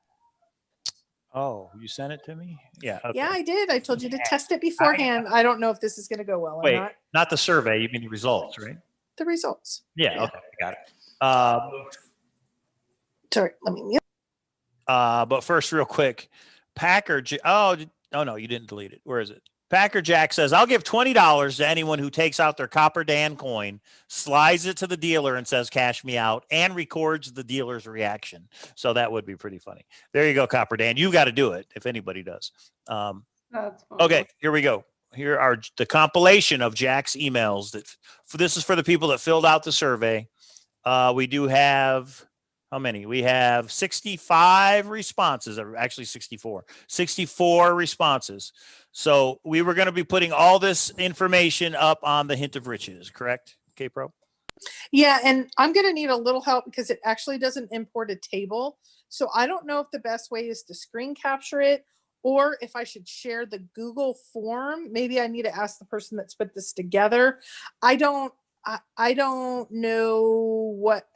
Oh, you sent it to me? Yeah. Okay. Yeah, I did. I told you to test it beforehand. I don't know if this is going to go well or Wait, not. not the survey. You mean the results, right? The results. Yeah. Okay. I got it. Sorry, let me mute. But first, real quick, oh no, you didn't delete it. Where is it? Packer Jack says, I'll give $20 to anyone who takes out their Copper Dan coin, slides it to the dealer and says, cash me out, and records the dealer's reaction. So that would be pretty funny. There you go, Copper Dan. You got to do it if anybody does. That's fun. Okay, here we go. Here are the compilation of Jack's emails. This is for the people that filled out the survey. We do have, how many? We have 65 responses, or actually 64. 64 responses. So we were going to be putting all this information up on the Hint of Riches, correct? K-Pro? Yeah, and I'm going to need a little help because it actually doesn't import a table. So I don't know if the best way is to screen capture it or if I should share the Google form. Maybe I need to ask the person that's put this together. I don't know what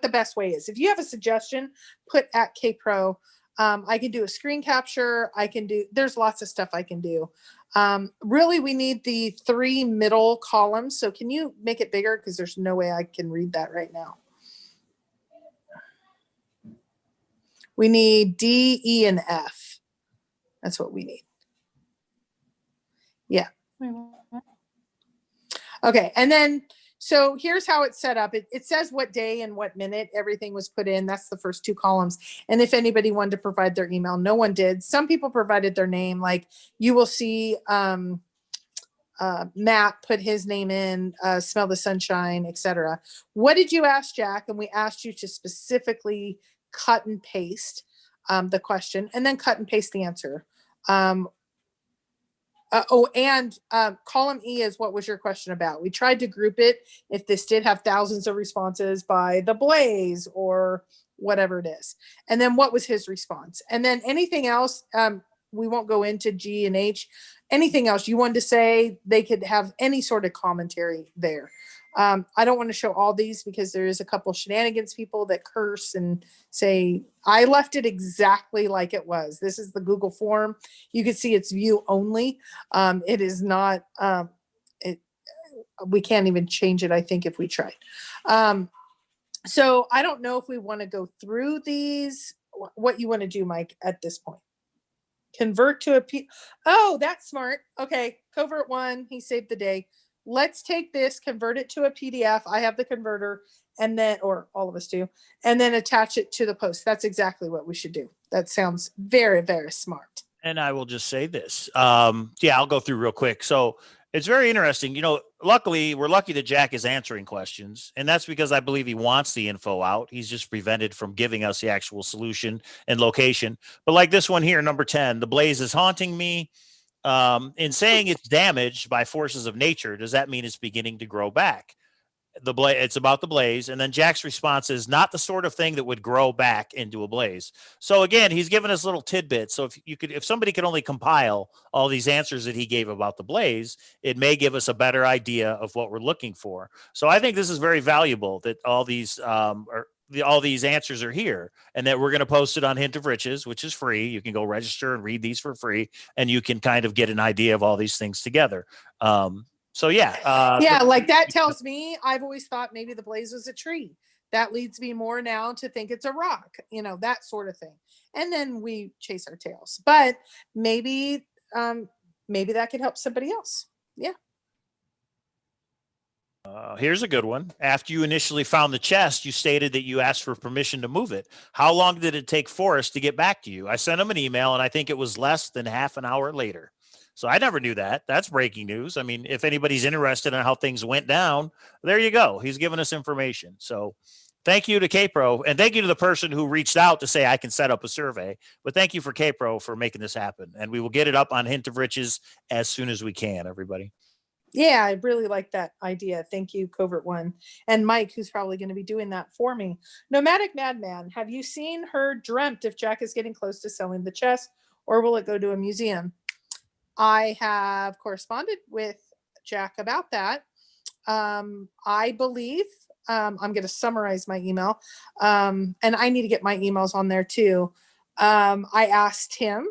the best way is. If you have a suggestion, put at KPro. I can do a screen capture. There's lots of stuff I can do. Really, we need the 3 middle columns. So can you make it bigger? Because there's no way I can read that right now. We need D, E, and F. That's what we need. Yeah. Okay. And then, so here's how it's set up. It says what day and what minute everything was put in. That's the first 2 columns. And if anybody wanted to provide their email, no one did. Some people provided their name. Like you will see Matt put his name in, Smell the Sunshine, etc. What did you ask, Jack? And we asked you to specifically cut and paste the question and then cut and paste the answer. Column E is what was your question about? We tried to group it if this did have thousands of responses by the Blaze or whatever it is. And then what was his response? And then anything else, we won't go into G and H. Anything else you wanted to say, they could have any sort of commentary there. I don't want to show all these because there is a couple shenanigans people that curse and say, I left it exactly like it was. This is the Google form. You can see it's view only. It is not, we can't even change it, I think, if we tried. So I don't know if we want to go through these, what you want to do, Mike, at this point. Convert to oh, that's smart. Okay, covert 1, he saved the day. Let's take this, convert it to a PDF. I have the converter, and then, or all of us do, and then attach it to the post. That's exactly what we should do. That sounds very, very smart. And I will just say this. Yeah, I'll go through real quick. So it's very interesting. You know, luckily, we're lucky that Jack is answering questions. And that's because I believe he wants the info out. He's just prevented from giving us the actual solution and location. But like this one here, number 10, the Blaze is haunting me. In saying it's damaged by forces of nature, does that mean it's beginning to grow back? The blaze, it's about the blaze. And then Jack's response is not the sort of thing that would grow back into a blaze. So again, he's given us little tidbits. So if somebody could only compile all these answers that he gave about the blaze, it may give us a better idea of what we're looking for. So I think this is very valuable that all these all these answers are here, and that we're going to post it on Hint of Riches, which is free. You can go register and read these for free, and you can kind of get an idea of all these things together. So yeah. Yeah, like that tells me I've always thought maybe the blaze was a tree. That leads me more now to think it's a rock, that sort of thing. And then we chase our tails. But maybe that could help somebody else. Yeah. Here's a good one. After you initially found the chest, you stated that you asked for permission to move it. How long did it take Forrest to get back to you? I sent him an email, and I think it was less than half an hour later. So I never knew that. That's breaking news. I mean, if anybody's interested in how things went down, there you go. He's given us information. So thank you to KPRO, and thank you to the person who reached out to say I can set up a survey. But thank you for KPRO for making this happen. And we will get it up on Hint of Riches as soon as we can, everybody. Yeah, I really like that idea. Thank you, Covert One. And Mike, who's probably going to be doing that for me. Nomadic Madman, have you seen her dreamt if Jack is getting close to selling the chest, or will it go to a museum? I have corresponded with Jack about that. I believe, I'm going to summarize my email, and I need to get my emails on there too. I asked him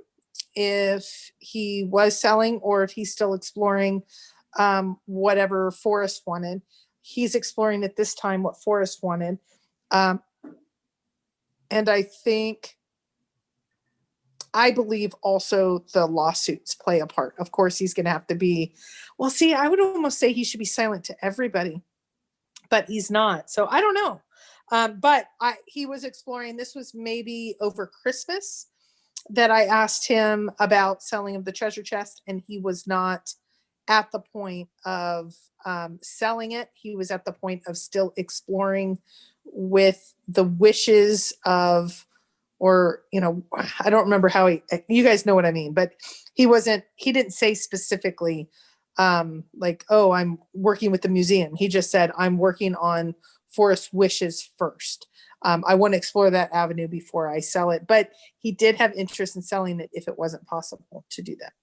if he was selling or if he's still exploring whatever Forrest wanted. He's exploring at this time what Forrest wanted. And I believe also the lawsuits play a part. Of course, he's going to have to be, well, see, I would almost say he should be silent to everybody, but he's not. So I don't know. But he was exploring, this was maybe over Christmas that I asked him about selling of the treasure chest, and he was not at the point of selling it. He was at the point of still exploring with the wishes of, or, I don't remember how you guys know what I mean, but he didn't say specifically like, oh, I'm working with the museum. He just said, I'm working on Forrest's wishes first. I want to explore that avenue before I sell it, but he did have interest in selling it if it wasn't possible to do that.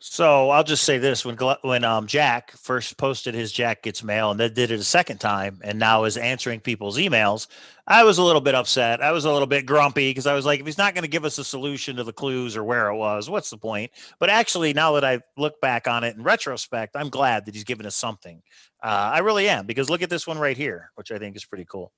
So I'll just say this: when Jack first posted his Jack Gets Mail and then did it a second time, and now is answering people's emails, I was a little bit upset. I was a little bit grumpy because I was like, if he's not going to give us a solution to the clues or where it was, what's the point? But actually, now that I look back on it in retrospect, I'm glad that he's given us something. I really am, because look at this one right here, which I think is pretty cool.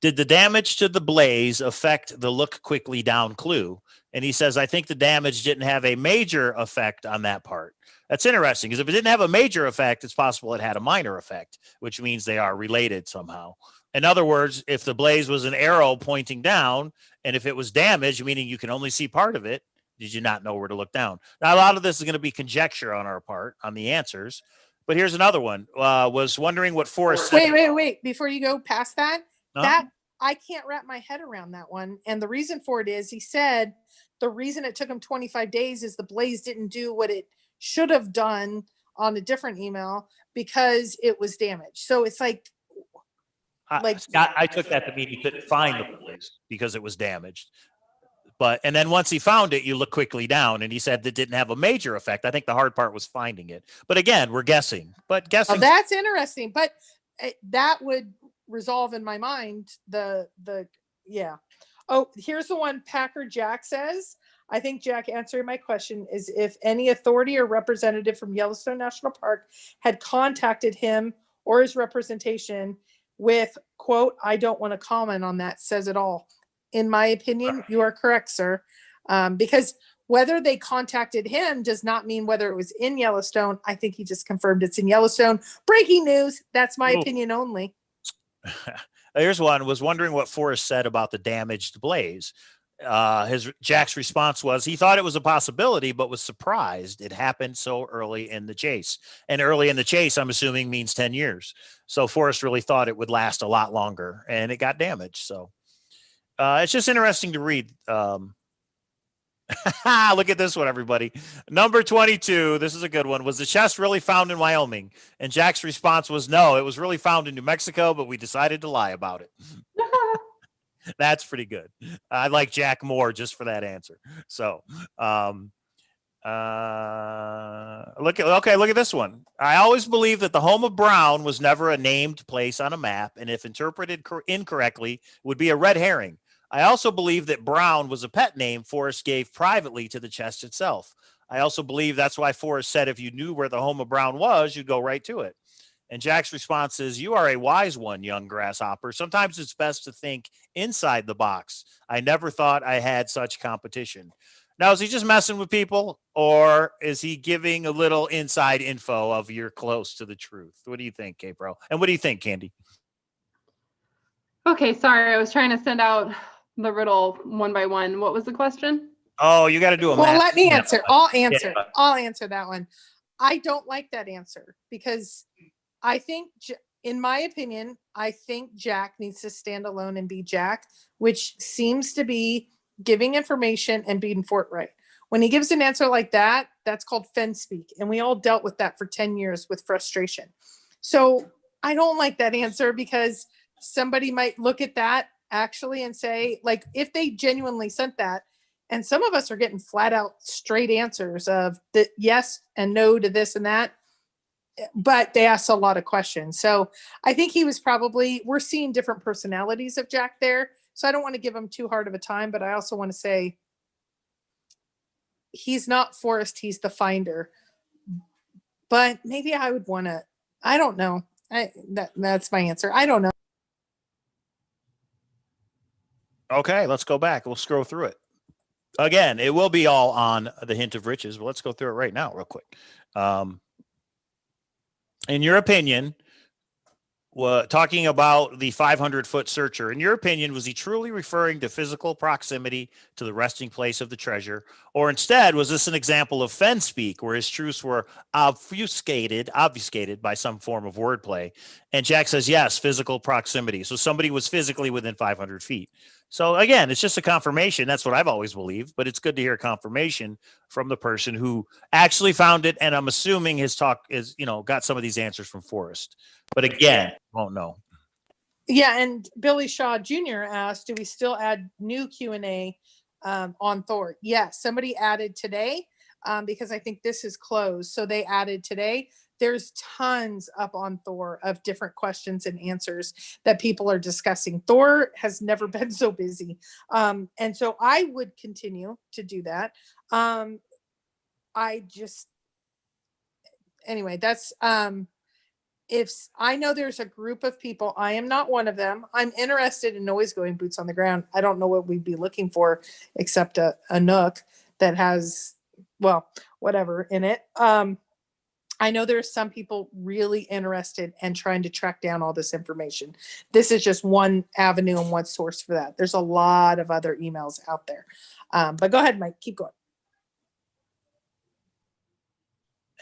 Did the damage to the blaze affect the look quickly down clue? And he says, I think the damage didn't have a major effect on that part. That's interesting, because if it didn't have a major effect, it's possible it had a minor effect, which means they are related somehow. In other words, if the blaze was an arrow pointing down, and if it was damaged, meaning you can only see part of it, did you not know where to look down? Now, a lot of this is going to be conjecture on our part on the answers. But here's another one. Was wondering what Forrest said. Wait. Before you go past that, that I can't wrap my head around that one. And the reason for it is he said the reason it took him 25 days is the blaze didn't do what it should have done on a different email because it was damaged. So it's like Scott, I took that to mean he couldn't find the blaze because it was damaged. And then once he found it, you look quickly down, and he said that didn't have a major effect. I think the hard part was finding it. But again, we're guessing. But guessing. Oh, that's interesting. But that would resolve in my mind yeah. Oh, here's the one Packer Jack says. I think Jack answering my question is if any authority or representative from Yellowstone National Park had contacted him or his representation with, quote, I don't want to comment on that, says it all. In my opinion, you are correct, sir. Because whether they contacted him does not mean whether it was in Yellowstone. I think he just confirmed it's in Yellowstone. Breaking news. That's my opinion only. Here's one. Was wondering what Forrest said about the damaged blaze. Jack's response was he thought it was a possibility, but was surprised it happened so early in the chase. And early in the chase, I'm assuming, means 10 years. So Forrest really thought it would last a lot longer, and it got damaged. So it's just interesting to read. Look at this one, everybody. Number 22. This is a good one. Was the chest really found in Wyoming? And Jack's response was no, it was really found in New Mexico, but we decided to lie about it. That's pretty good. I like Jack more just for that answer. So, look at this one. I always believed that the home of Brown was never a named place on a map, and if interpreted incorrectly, would be a red herring. I also believe that Brown was a pet name Forrest gave privately to the chest itself. I also believe that's why Forrest said if you knew where the home of Brown was, you'd go right to it. And Jack's response is, you are a wise one, young grasshopper. Sometimes it's best to think inside the box. I never thought I had such competition. Now, is he just messing with people, or is he giving a little inside info of you're close to the truth? What do you think, K-Pro? And what do you think, Candy? Okay, sorry. I was trying to send out the riddle one by one. What was the question? Oh, you got to do a Well, math. let me answer. I'll answer. Yeah. I'll answer that one. I don't like that answer because I think, in my opinion, I think Jack needs to stand alone and be Jack, which seems to be giving information and being forthright. When he gives an answer like that, that's called Fenn speak. And we all dealt with that for 10 years with frustration. So I don't like that answer because somebody might look at that actually and say, like, if they genuinely sent that, and some of us are getting flat out straight answers of the yes and no to this and that, but they asked a lot of questions. So I think he was probably, we're seeing different personalities of Jack there. So I don't want to give him too hard of a time, but I also want to say he's not Forrest, he's the finder. But maybe I would want to, I don't know. That's my answer. I don't know. Okay, let's go back. We'll scroll through it. Again, it will be all on the hint of riches, but let's go through it right now real quick. In your opinion, talking about the 500-foot searcher, in your opinion, was he truly referring to physical proximity to the resting place of the treasure? Or instead, was this an example of Fenn speak, where his truths were obfuscated by some form of wordplay? And Jack says, yes, physical proximity. So somebody was physically within 500 feet. So again, it's just a confirmation. That's what I've always believed, but it's good to hear confirmation from the person who actually found it. And I'm assuming his talk is, got some of these answers from Forrest. But again, won't know. Yeah, and Billy Shaw Jr. asked, do we still add new Q&A on Thor? Yes, somebody added today because I think this is closed. So they added today. There's tons up on Thor of different questions and answers that people are discussing. Thor has never been so busy. And so I would continue to do that. Anyway, that's, if I know there's a group of people, I am not one of them. I'm interested in always going boots on the ground. I don't know what we'd be looking for except a nook that has, well, whatever in it. I know there's some people really interested and trying to track down all this information. This is just one avenue and one source for that. There's a lot of other emails out there. But go ahead, Mike, keep going.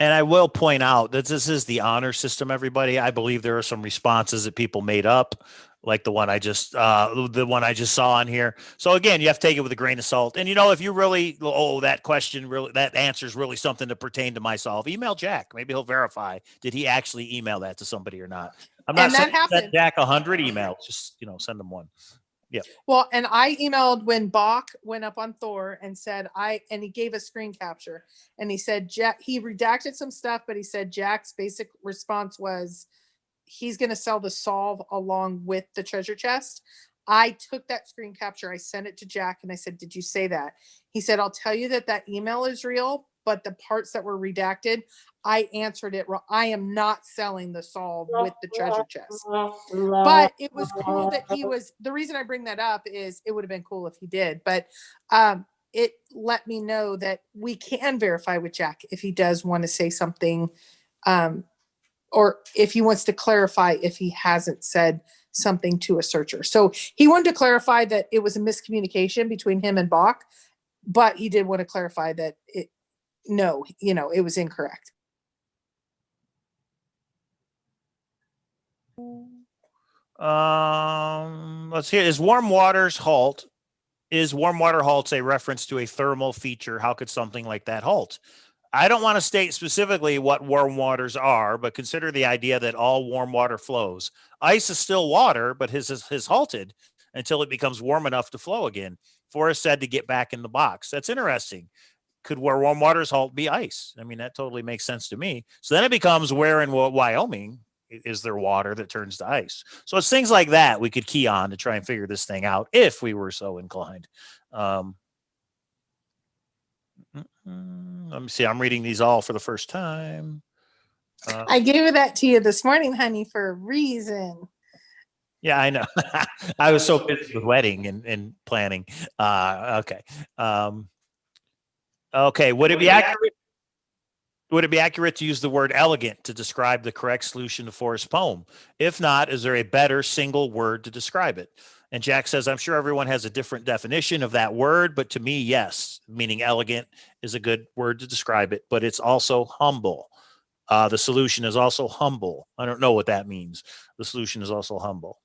And I will point out that this is the honor system, everybody. I believe there are some responses that people made up, like the one I just saw on here. So again, you have to take it with a grain of salt. And if you really, that question really, that answer is really something to pertain to myself, email Jack. Maybe he'll verify, did he actually email that to somebody or not? I'm not saying send Jack 100 emails, just send them one. Yeah. Well, and I emailed when Bach went up on Thor and said and he gave a screen capture and he said he redacted some stuff, but he said Jack's basic response was he's going to sell the solve along with the treasure chest. I took that screen capture, I sent it to Jack and I said, did you say that? He said, I'll tell you that email is real, but the parts that were redacted, I answered it wrong. I am not selling the solve with the treasure chest. But it was cool that he was, the reason I bring that up is it would have been cool if he did, but it let me know that we can verify with Jack if he does want to say something, or if he wants to clarify if he hasn't said something to a searcher. So he wanted to clarify that it was a miscommunication between him and Bach, but he did want to clarify that it was incorrect. Let's hear. Is warm waters halt Is warm water halts a reference to a thermal feature? How could something like that halt? I don't want to state specifically what warm waters are, but consider the idea that all warm water flows. Ice is still water, but his has halted until it becomes warm enough to flow again. Forrest said to get back in the box. That's interesting. Could where warm waters halt be ice? I mean, that totally makes sense to me. So then it becomes where in Wyoming is there water that turns to ice? So it's things like that we could key on to try and figure this thing out if we were so inclined. Let me see. I'm reading these all for the first time. I gave that to you this morning, honey, for a reason. Yeah, I know. I was so busy with wedding and planning. Okay. Okay. Would it be accurate? Would it be accurate to use the word elegant to describe the correct solution to Forrest's poem? If not, is there a better single word to describe it? And Jack says, I'm sure everyone has a different definition of that word, but to me, yes, meaning elegant is a good word to describe it, but it's also humble. The solution is also humble. I don't know what that means. The solution is also humble.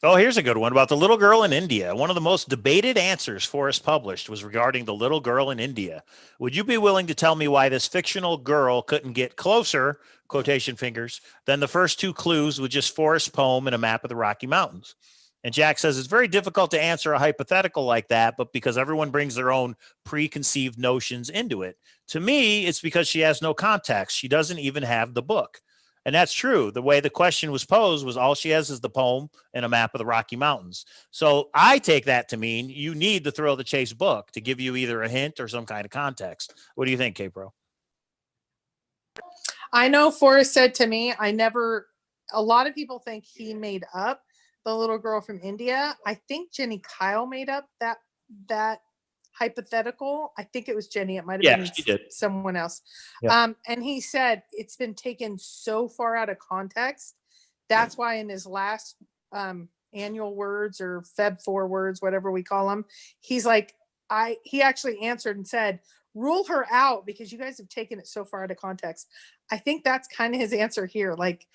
Oh, here's a good one about the little girl in India. One of the most debated answers Forrest published was regarding the little girl in India. Would you be willing to tell me why this fictional girl couldn't get closer, quotation fingers, than the first two clues with just Forrest's poem and a map of the Rocky Mountains? And Jack says it's very difficult to answer a hypothetical like that, but because everyone brings their own preconceived notions into it. To me, it's because she has no context. She doesn't even have the book. And that's true. The way the question was posed was all she has is the poem and a map of the Rocky Mountains. So I take that to mean you need the Thrill of the Chase book to give you either a hint or some kind of context. What do you think, K-Pro? I know Forrest said to me, a lot of people think he made up the little girl from India. I think Jenny Kyle made up that hypothetical. I think it was Jenny. It might have been someone else. Yep. And he said it's been taken so far out of context. That's why in his last annual words or Feb 4 words, whatever we call them, he's like, he actually answered and said, rule her out because you guys have taken it so far out of context. I think that's kind of his answer here. Like,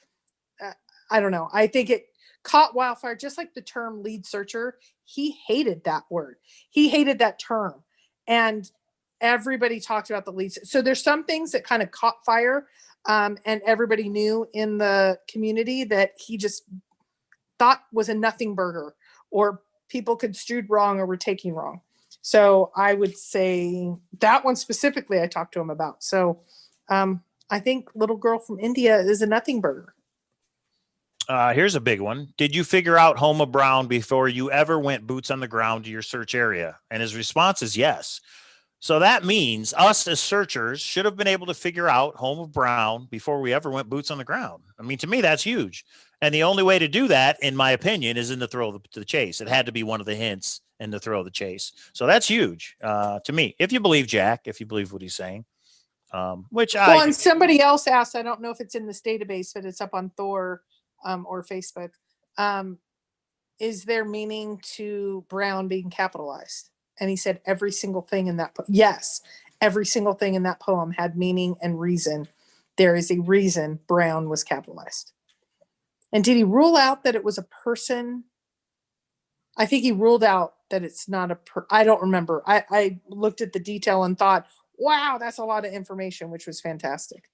I don't know. I think it caught wildfire, just like the term lead searcher. He hated that word. He hated that term. And everybody talked about the lead. So there's some things that kind of caught fire. And everybody knew in the community that he just thought was a nothing burger or people construed wrong or were taking wrong. So I would say that one specifically I talked to him about. So I think Little Girl from India is a nothing burger. Here's a big one. Did you figure out Home of Brown before you ever went boots on the ground to your search area? And his response is yes. So that means us as searchers should have been able to figure out Home of Brown before we ever went boots on the ground. I mean, to me, that's huge. And the only way to do that, in my opinion, is in the Thrill of the Chase. It had to be one of the hints in the Thrill of the Chase. So that's huge to me. If you believe Jack, if you believe what he's saying, and somebody else asked, I don't know if it's in this database, but it's up on Thor or Facebook. Is there meaning to Brown being capitalized? And he said every single thing in that yes, every single thing in that poem had meaning and reason. There is a reason Brown was capitalized. And did he rule out that it was a person? I think he ruled out that it's not I don't remember. I looked at the detail and thought, wow, that's a lot of information, which was fantastic.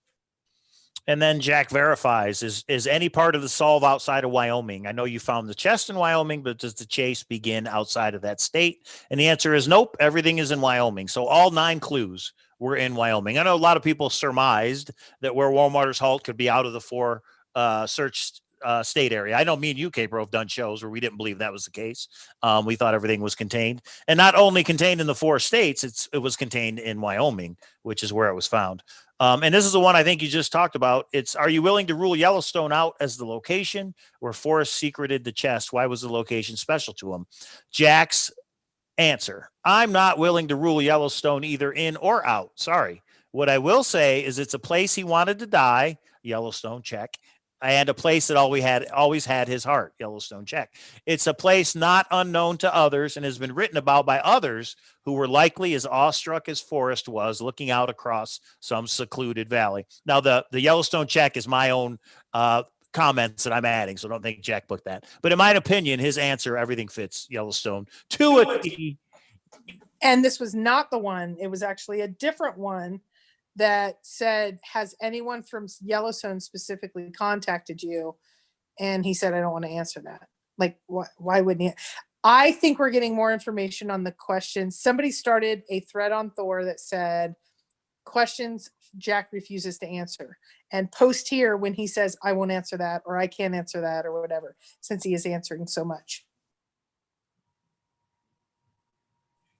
And then Jack verifies, is any part of the solve outside of Wyoming? I know you found the chest in Wyoming, but does the chase begin outside of that state? And the answer is nope, everything is in Wyoming. So all 9 clues were in Wyoming. I know a lot of people surmised that where warm waters halt could be out of the 4 searched state area. I know me and you, K-Bro, have done shows where we didn't believe that was the case. We thought everything was contained, and not only contained in the 4 states, it was contained in Wyoming, which is where it was found. And this is the one I think you just talked about. It's, are you willing to rule Yellowstone out as the location where Forrest secreted the chest? Why was the location special to him? Jack's answer, I'm not willing to rule Yellowstone either in or out. Sorry. What I will say is it's a place he wanted to die. Yellowstone, check. And a place that always had his heart. Yellowstone, check. It's a place not unknown to others and has been written about by others who were likely as awestruck as Forrest was looking out across some secluded valley. Now, the Yellowstone check is my own comments that I'm adding, so don't think Jack booked that. But in my opinion, his answer, everything fits Yellowstone to a T. And this was not the one. It was actually a different one that said, has anyone from Yellowstone specifically contacted you? And he said, I don't want to answer that. Like, why wouldn't he? I think we're getting more information on the questions. Somebody started a thread on Thor that said, questions Jack refuses to answer. And post here when he says, I won't answer that, or I can't answer that, or whatever, since he is answering so much.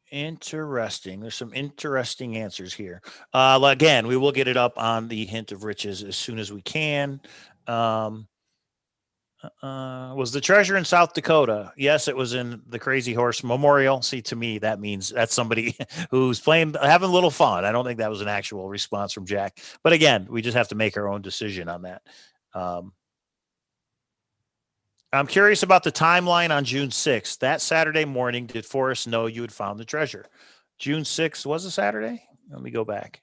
Interesting. There's some interesting answers here. Again, we will get it up on the Hint of Riches as soon as we can. Was the treasure in South Dakota? Yes, it was in the Crazy Horse Memorial. See, to me, that means that's somebody who's having a little fun. I don't think that was an actual response from Jack. But again, we just have to make our own decision on that. I'm curious about the timeline on June 6th. That Saturday morning, did Forrest know you had found the treasure? June 6th was a Saturday? Let me go back.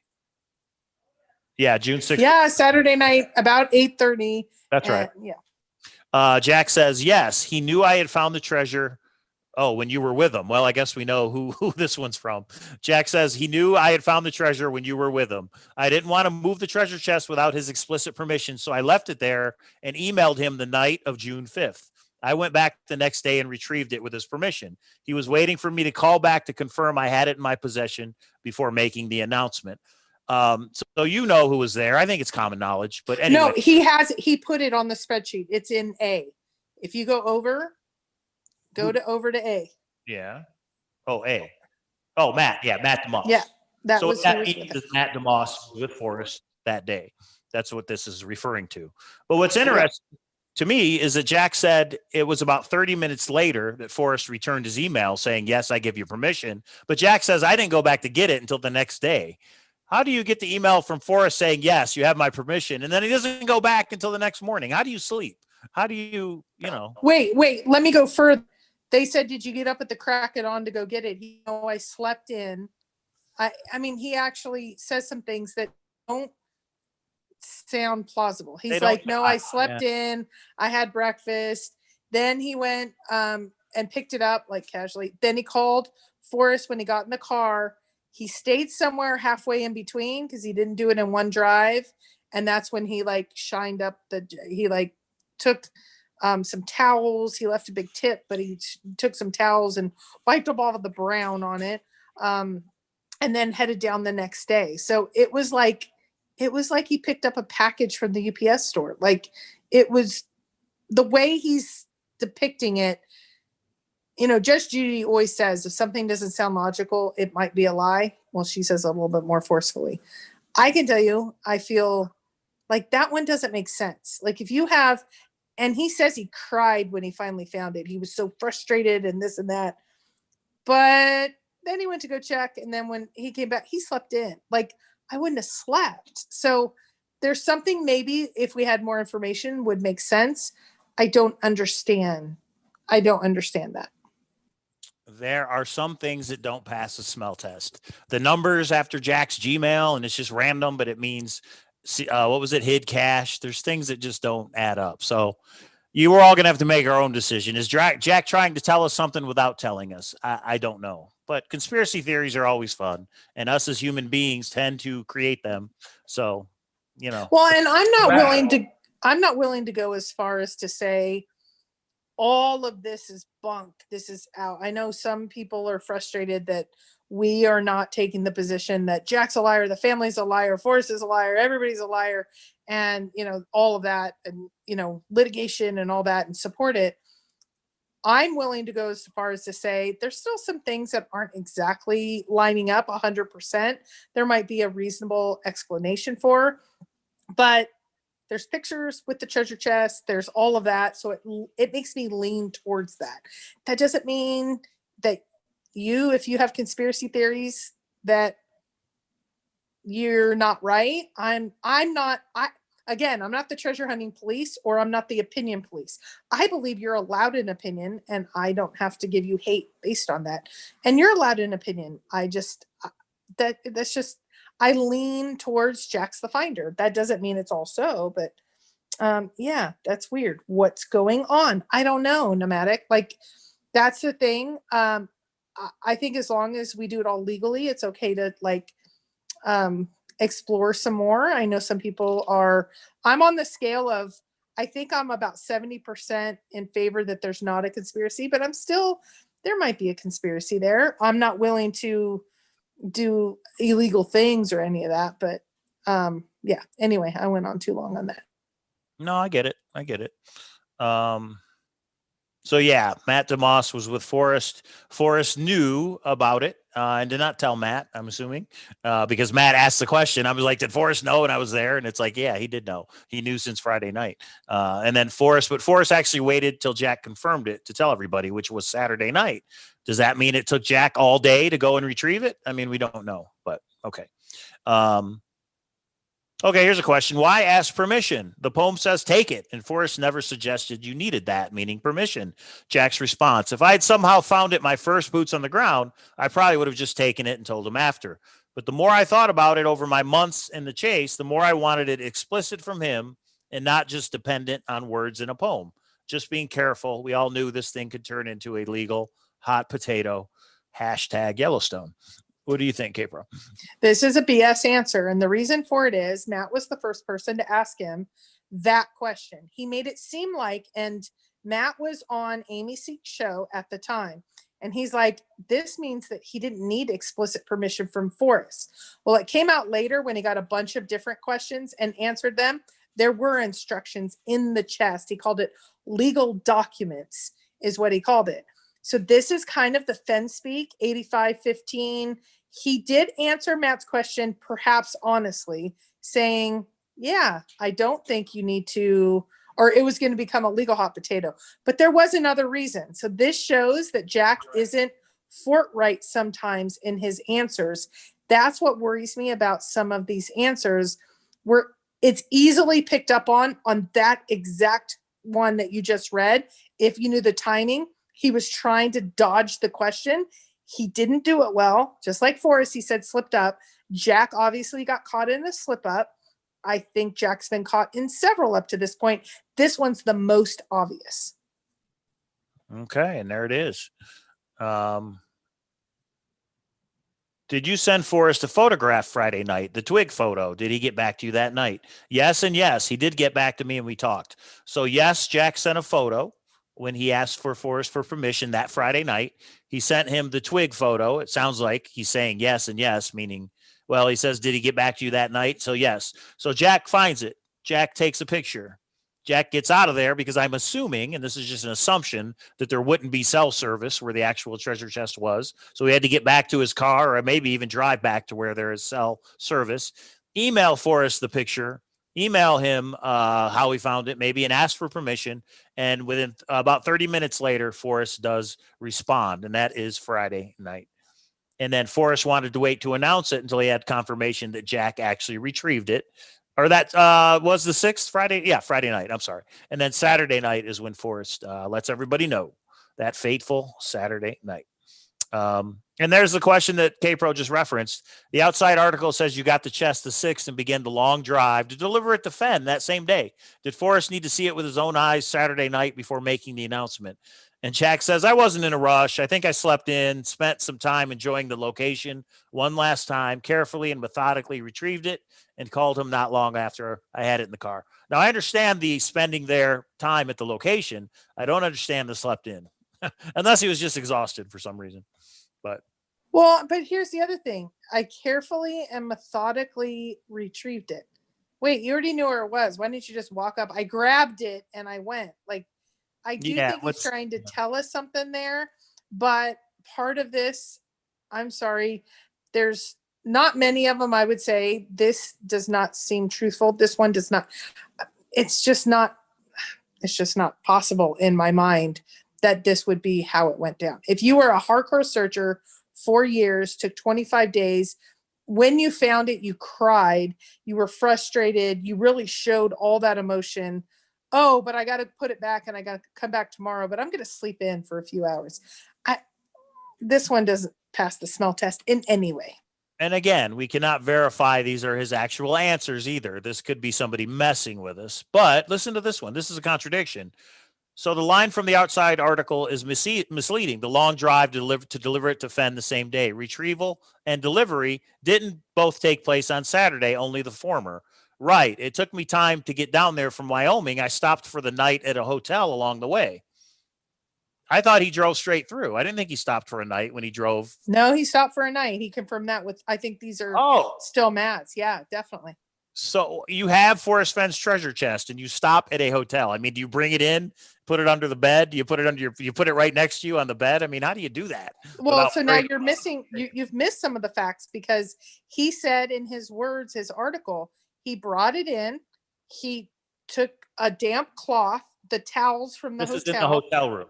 Yeah, June 6th. Yeah, Saturday night, about 8:30. That's right. Yeah. Jack says, yes, he knew I had found the treasure. Oh, when you were with him. Well, I guess we know who this one's from. Jack says he knew I had found the treasure when you were with him. I didn't want to move the treasure chest without his explicit permission, so I left it there and emailed him the night of June 5th. I went back the next day and retrieved it with his permission. He was waiting for me to call back to confirm I had it in my possession before making the announcement. So you know who was there. I think it's common knowledge, but anyway. No, he put it on the spreadsheet. It's in A. If you go over to A. Yeah. Oh, A. Oh, Matt. Yeah, Matt DeMoss. Yeah, that so was that means that Matt DeMoss was with Forrest that day. That's what this is referring to. But what's interesting to me is that Jack said it was about 30 minutes later that Forrest returned his email saying, yes, I give you permission. But Jack says, I didn't go back to get it until the next day. How do you get the email from Forrest saying, yes, you have my permission, and then he doesn't go back until the next morning? How do you sleep? How do you, Wait, let me go further. They said, did you get up at the crack of dawn to go get it? I slept in. I mean, he actually says some things that don't sound plausible. He's like, no, I slept in. I had breakfast. Then he went and picked it up like casually. Then he called Forrest when he got in the car. He stayed somewhere halfway in between because he didn't do it in one drive. And that's when he shined up he took some towels. He left a big tip, but he took some towels and wiped up all of the brown on it. And then headed down the next day. So it was like he picked up a package from the UPS store. Like, it was the way he's depicting it. Judge Judy always says if something doesn't sound logical, it might be a lie. Well, she says a little bit more forcefully. I can tell you, I feel like that one doesn't make sense. Like, if you have, and he says he cried when he finally found it. He was so frustrated and this and that. But then he went to go check. And then when he came back, he slept in. Like, I wouldn't have slept. So there's something maybe if we had more information would make sense. I don't understand that. There are some things that don't pass the smell test. The numbers after Jack's Gmail, and it's just random, but it means, what was it, hid cache. There's things that just don't add up. So you were all going to have to make our own decision. Is Jack trying to tell us something without telling us? I don't know. But conspiracy theories are always fun, and us as human beings tend to create them. So, Well, and I'm not willing to go as far as to say all of this is bunk. This is out. I know some people are frustrated that we are not taking the position that Jack's a liar, the family's a liar, Forrest is a liar, everybody's a liar, and all of that, and litigation and all that, and support it. I'm willing to go as far as to say there's still some things that aren't exactly lining up 100%. There might be a reasonable explanation for, but there's pictures with the treasure chest. There's all of that. So it makes me lean towards that. That doesn't mean that if you have conspiracy theories, that you're not right. I'm not the treasure hunting police, or I'm not the opinion police. I believe you're allowed an opinion, and I don't have to give you hate based on that. And you're allowed an opinion. I lean towards Jack's the finder. That doesn't mean it's all so, but Yeah, that's weird. What's going on? I don't know, Nomadic. Like, that's the thing. I think as long as we do it all legally, it's okay to like explore some more. I know some people are, I'm on the scale of, I think I'm about 70% in favor that there's not a conspiracy, but I'm still, there might be a conspiracy there. I'm not willing to do illegal things or any of that, but yeah, anyway, I went on too long on that. No, I get it. I get it. So yeah, Matt DeMoss was with Forrest. Forrest knew about it and did not tell Matt, I'm assuming, because Matt asked the question. I was like, did Forrest know? And I was there. And it's like, yeah, he did know. He knew since Friday night. And then Forrest actually waited till Jack confirmed it to tell everybody, which was Saturday night. Does that mean it took Jack all day to go and retrieve it? I mean, we don't know, but okay. Okay, here's a question. Why ask permission? The poem says take it, and Forrest never suggested you needed that, meaning permission. Jack's response, if I had somehow found it my first boots on the ground, I probably would have just taken it and told him after. But the more I thought about it over my months in the chase, the more I wanted it explicit from him and not just dependent on words in a poem. Just being careful. We all knew this thing could turn into a legal hot potato. # Yellowstone. What do you think, K-Pro? This is a BS answer. And the reason for it is Matt was the first person to ask him that question. He made it seem like, and Matt was on Amy Seek's show at the time. And he's like, this means that he didn't need explicit permission from Forrest. Well, it came out later when he got a bunch of different questions and answered them. There were instructions in the chest. He called it legal documents is what he called it. So this is kind of the Fenn speak, 8515. He did answer Matt's question, perhaps honestly, saying, yeah, I don't think you need to, or it was going to become a legal hot potato. But there was another reason. So this shows that Jack isn't forthright sometimes in his answers. That's what worries me about some of these answers, where it's easily picked up on that exact one that you just read. If you knew the timing, he was trying to dodge the question. He didn't do it well. Just like Forrest, he said slipped up. Jack obviously got caught in a slip up. I think Jack's been caught in several up to this point. This one's the most obvious. Okay, and there it is. Did you send Forrest a photograph Friday night, the twig photo? Did he get back to you that night? Yes, and yes, he did get back to me and we talked. So yes, Jack sent a photo when he asked for Forrest for permission that Friday night. He sent him the twig photo. It sounds like he's saying yes and yes, meaning, well, he says, did he get back to you that night? So yes. So Jack finds it. Jack takes a picture. Jack gets out of there because I'm assuming, and this is just an assumption, that there wouldn't be cell service where the actual treasure chest was. So he had to get back to his car or maybe even drive back to where there is cell service. Email Forrest the picture. Email him how he found it, maybe, and ask for permission. And within about 30 minutes later, Forrest does respond, and that is Friday night. And then Forrest wanted to wait to announce it until he had confirmation that Jack actually retrieved it. Or that was the 6th Friday. Yeah, Friday night. I'm sorry. And then Saturday night is when Forrest lets everybody know that fateful Saturday night. And there's the question that K-Pro just referenced. The outside article says you got the chest the 6th and began the long drive to deliver it to Fenn that same day. Did Forrest need to see it with his own eyes Saturday night before making the announcement? And Jack says, I wasn't in a rush. I think I slept in, spent some time enjoying the location one last time, carefully and methodically retrieved it and called him not long after I had it in the car. Now, I understand the spending their time at the location. I don't understand the slept in, unless he was just exhausted for some reason. But here's the other thing. I carefully and methodically retrieved it. Wait, you already knew where it was. Why didn't you just walk up? I grabbed it and I went. Like, I do think he's trying to tell us something there, but part of this, I'm sorry, there's not many of them. I would say this does not seem truthful. This one does not. It's just not possible in my mind that this would be how it went down. If you were a hardcore searcher, 4 years, took 25 days, when you found it, you cried, you were frustrated, you really showed all that emotion. Oh, but I got to put it back and I got to come back tomorrow, but I'm going to sleep in for a few hours. This one doesn't pass the smell test in any way. And again, we cannot verify these are his actual answers either. This could be somebody messing with us. But listen to this one. This is a contradiction. So the line from the outside article is misleading. The long drive to deliver it to Fenn the same day. Retrieval and delivery didn't both take place on Saturday, only the former. Right. It took me time to get down there from Wyoming. I stopped for the night at a hotel along the way. I thought he drove straight through. I didn't think he stopped for a night when he drove. No, he stopped for a night. He confirmed that with, I think these are still Matt's. Yeah, definitely. So you have Forrest Fenn's treasure chest and you stop at a hotel. I mean, do you bring it in, put it under the bed? Do you put it under you put it right next to you on the bed? I mean, how do you do that? Well, so now you're missing, you've missed some of the facts because he said in his words, his article, he brought it in. He took a damp cloth, the towels from the This hotel. is in the hotel room.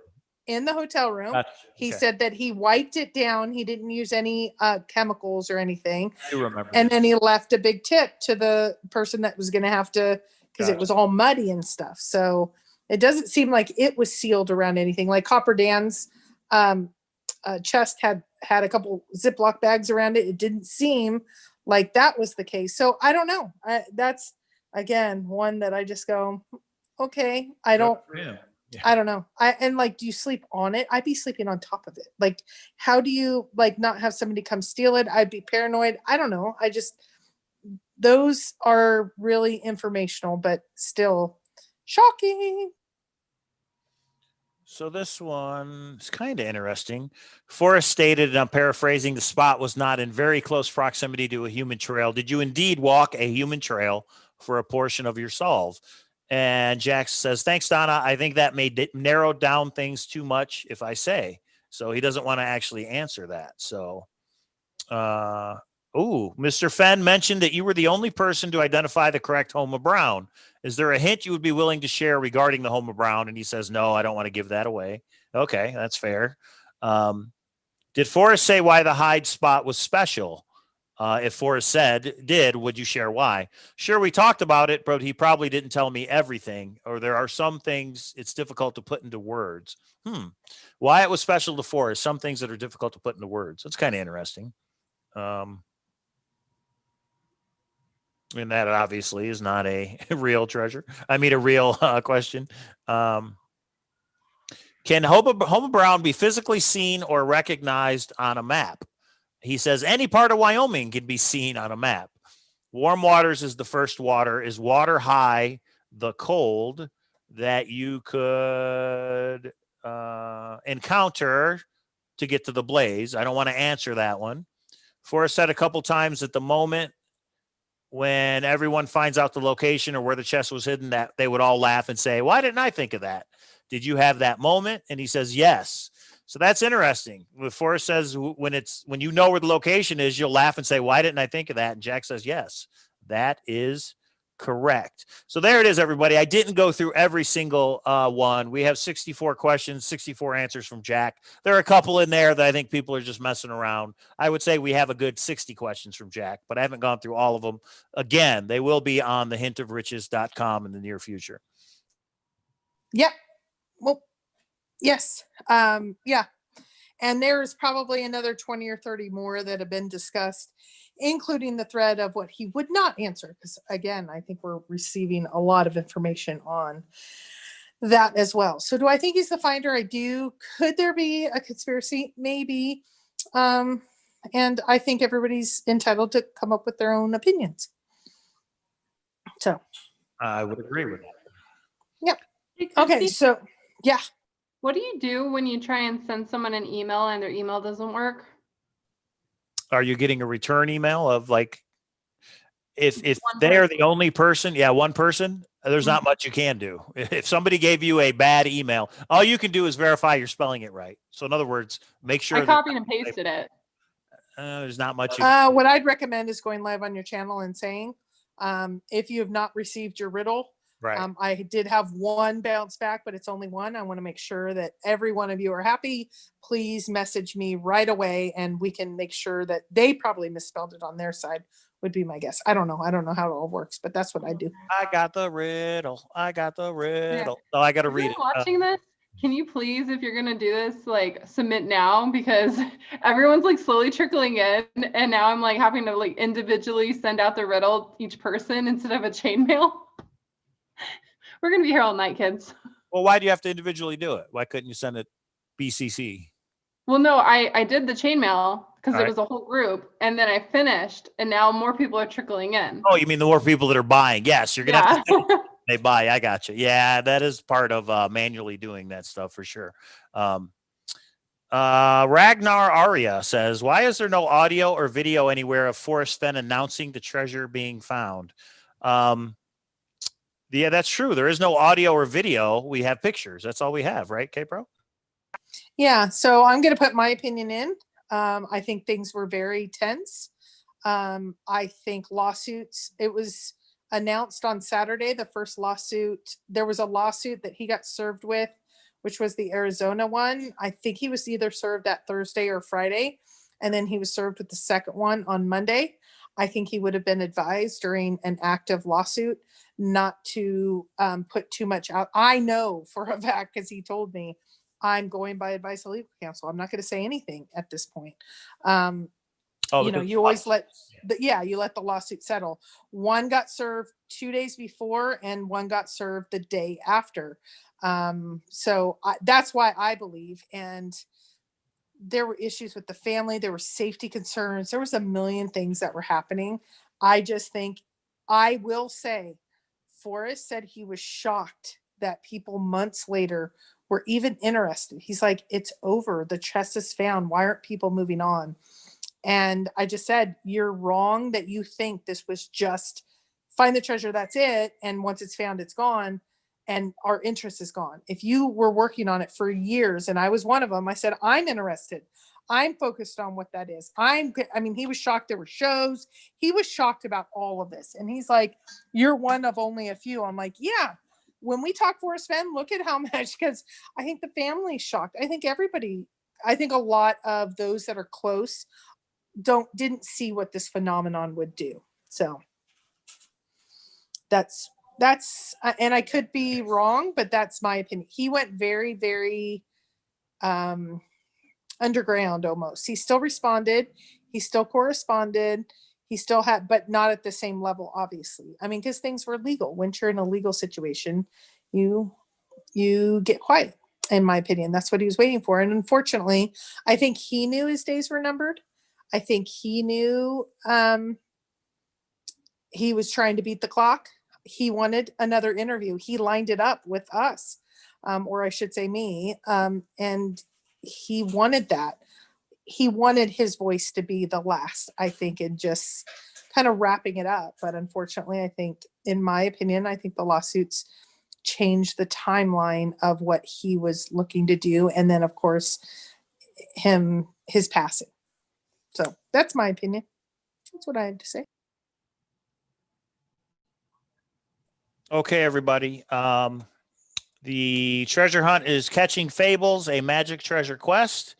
In the hotel room. Gotcha. He Okay. said that he wiped it down. He didn't use any chemicals or anything. I do remember. And then he left a big tip to the person that was going to have to, because it was all muddy and stuff. So it doesn't seem like it was sealed around anything. Like Copper Dan's chest had a couple Ziploc bags around it. It didn't seem like that was the case. So I don't know. That's, again, one that I just go, okay, I don't. Yeah. I don't know. And like, do you sleep on it? I'd be sleeping on top of it. Like, how do you like not have somebody come steal it? I'd be paranoid. I don't know. Those are really informational, but still shocking. So this one is kind of interesting. Forrest stated, and I'm paraphrasing, the spot was not in very close proximity to a human trail. Did you indeed walk a human trail for a portion of your solve? And Jack says, thanks, Donna. I think that may narrow down things too much if I say. So he doesn't want to actually answer that. So, Mr. Fenn mentioned that you were the only person to identify the correct home of Brown. Is there a hint you would be willing to share regarding the home of Brown? And he says, no, I don't want to give that away. Okay, that's fair. Did Forrest say why the hide spot was special? If Forrest did, would you share why? Sure, we talked about it, but he probably didn't tell me everything, or there are some things it's difficult to put into words. Why it was special to Forrest, some things that are difficult to put into words. That's kind of interesting. And that obviously is not a real treasure. I mean, a real question. Can Home of Brown be physically seen or recognized on a map? He says any part of Wyoming can be seen on a map. Warm waters is the first water. Is water high the cold that you could encounter to get to the blaze? I don't want to answer that one. Forrest said a couple times at the moment when everyone finds out the location or where the chest was hidden that they would all laugh and say, why didn't I think of that? Did you have that moment? And he says, yes. So that's interesting. Forrest says when you know where the location is, you'll laugh and say, why didn't I think of that? And Jack says, yes, that is correct. So there it is, everybody. I didn't go through every single one. We have 64 questions, 64 answers from Jack. There are a couple in there that I think people are just messing around. I would say we have a good 60 questions from Jack, but I haven't gone through all of them. Again, they will be on the hintofriches.com in the near future. Yep. Well, yes. Yeah. And there's probably another 20 or 30 more that have been discussed, including the thread of what he would not answer. Because again, I think we're receiving a lot of information on that as well. So do I think he's the finder? I do. Could there be a conspiracy? Maybe. And I think everybody's entitled to come up with their own opinions. So I would agree with that. Yep. Hey, Okay. Christy, So yeah. what do you do when you try and send someone an email and their email doesn't work? Are you getting a return email of like, if One they are person. the only person, one person, there's not much you can do. If somebody gave you a bad email, all you can do is verify you're spelling it right. So in other words, make sure I copied and pasted it. there's not much. What I'd recommend is going live on your channel and saying, if you have not received your riddle, Right. I did have one bounce back, but it's only one. I want to make sure that every one of you are happy. Please message me right away and we can make sure that they probably misspelled it on their side, would be my guess. I don't know. I don't know how it all works, but that's what I do. I got the riddle. I got the riddle. Oh, I got to Are read you it. watching this? Can you please, if you're gonna do this, like submit now, because everyone's like slowly trickling in, and now I'm like having to like individually send out the riddle each person instead of a chainmail. We're gonna be here all night, kids. Well, why do you have to individually do it? Why couldn't you send it BCC? Well, no, I did the chainmail because All it right. was a whole group, and then I finished, and now more people are trickling in. Oh, you mean the more people that are buying? Yes, you're gonna have Yeah. to. They buy. I got you. Yeah, that is part of manually doing that stuff for sure. Ragnar Arya says, "Why is there no audio or video anywhere of Forrest Fenn announcing the treasure being found?" Yeah, that's true. There is no audio or video. We have pictures. That's all we have, right, K-Pro? Yeah, so I'm going to put my opinion in. I think things were very tense. I think lawsuits, it was announced on Saturday, the first lawsuit. There was a lawsuit that he got served with, which was the Arizona one. I think he was either served that Thursday or Friday, and then he was served with the second one on Monday. I think he would have been advised during an active lawsuit not to put too much out. I know for a fact, because he told me, I'm going by advice of legal counsel. I'm not going to say anything at this point. You know, you always let you let the lawsuit settle. One got served 2 days before and one got served the day after. So that's why I believe. And there were issues with the family. There were safety concerns. There was a million things that were happening. I just think, I will say, Forrest said he was shocked that people months later were even interested. He's like, it's over. The chest is found. Why aren't people moving on? And I just said, you're wrong that you think this was just find the treasure, that's it. And once it's found, it's gone. And our interest is gone. If you were working on it for years, and I was one of them, I said, I'm interested. I'm focused on what that is. I mean, he was shocked there were shows. He was shocked about all of this. And he's like, you're one of only a few. I'm like, yeah. When we talk Forrest Fenn, look at how much, because I think the family's shocked. I think everybody, I think a lot of those that are close didn't see what this phenomenon would do. So that's and I could be wrong, but that's my opinion. He went very, very underground almost. He still responded, he still corresponded, he still had, but not at the same level, obviously. I mean, because things were legal. Once you're in a legal situation, you get quiet, in my opinion. That's what he was waiting for. And unfortunately, I think he knew his days were numbered. I think he knew he was trying to beat the clock. He wanted another interview. He lined it up with us, or I should say me, and he wanted that. He wanted his voice to be the last, I think, and just kind of wrapping it up. But unfortunately, I think, in my opinion, I think the lawsuits changed the timeline of what he was looking to do. And then, of course, his passing. So that's my opinion. That's what I had to say. Okay, everybody. The treasure hunt is Catching Fables, a magic treasure quest.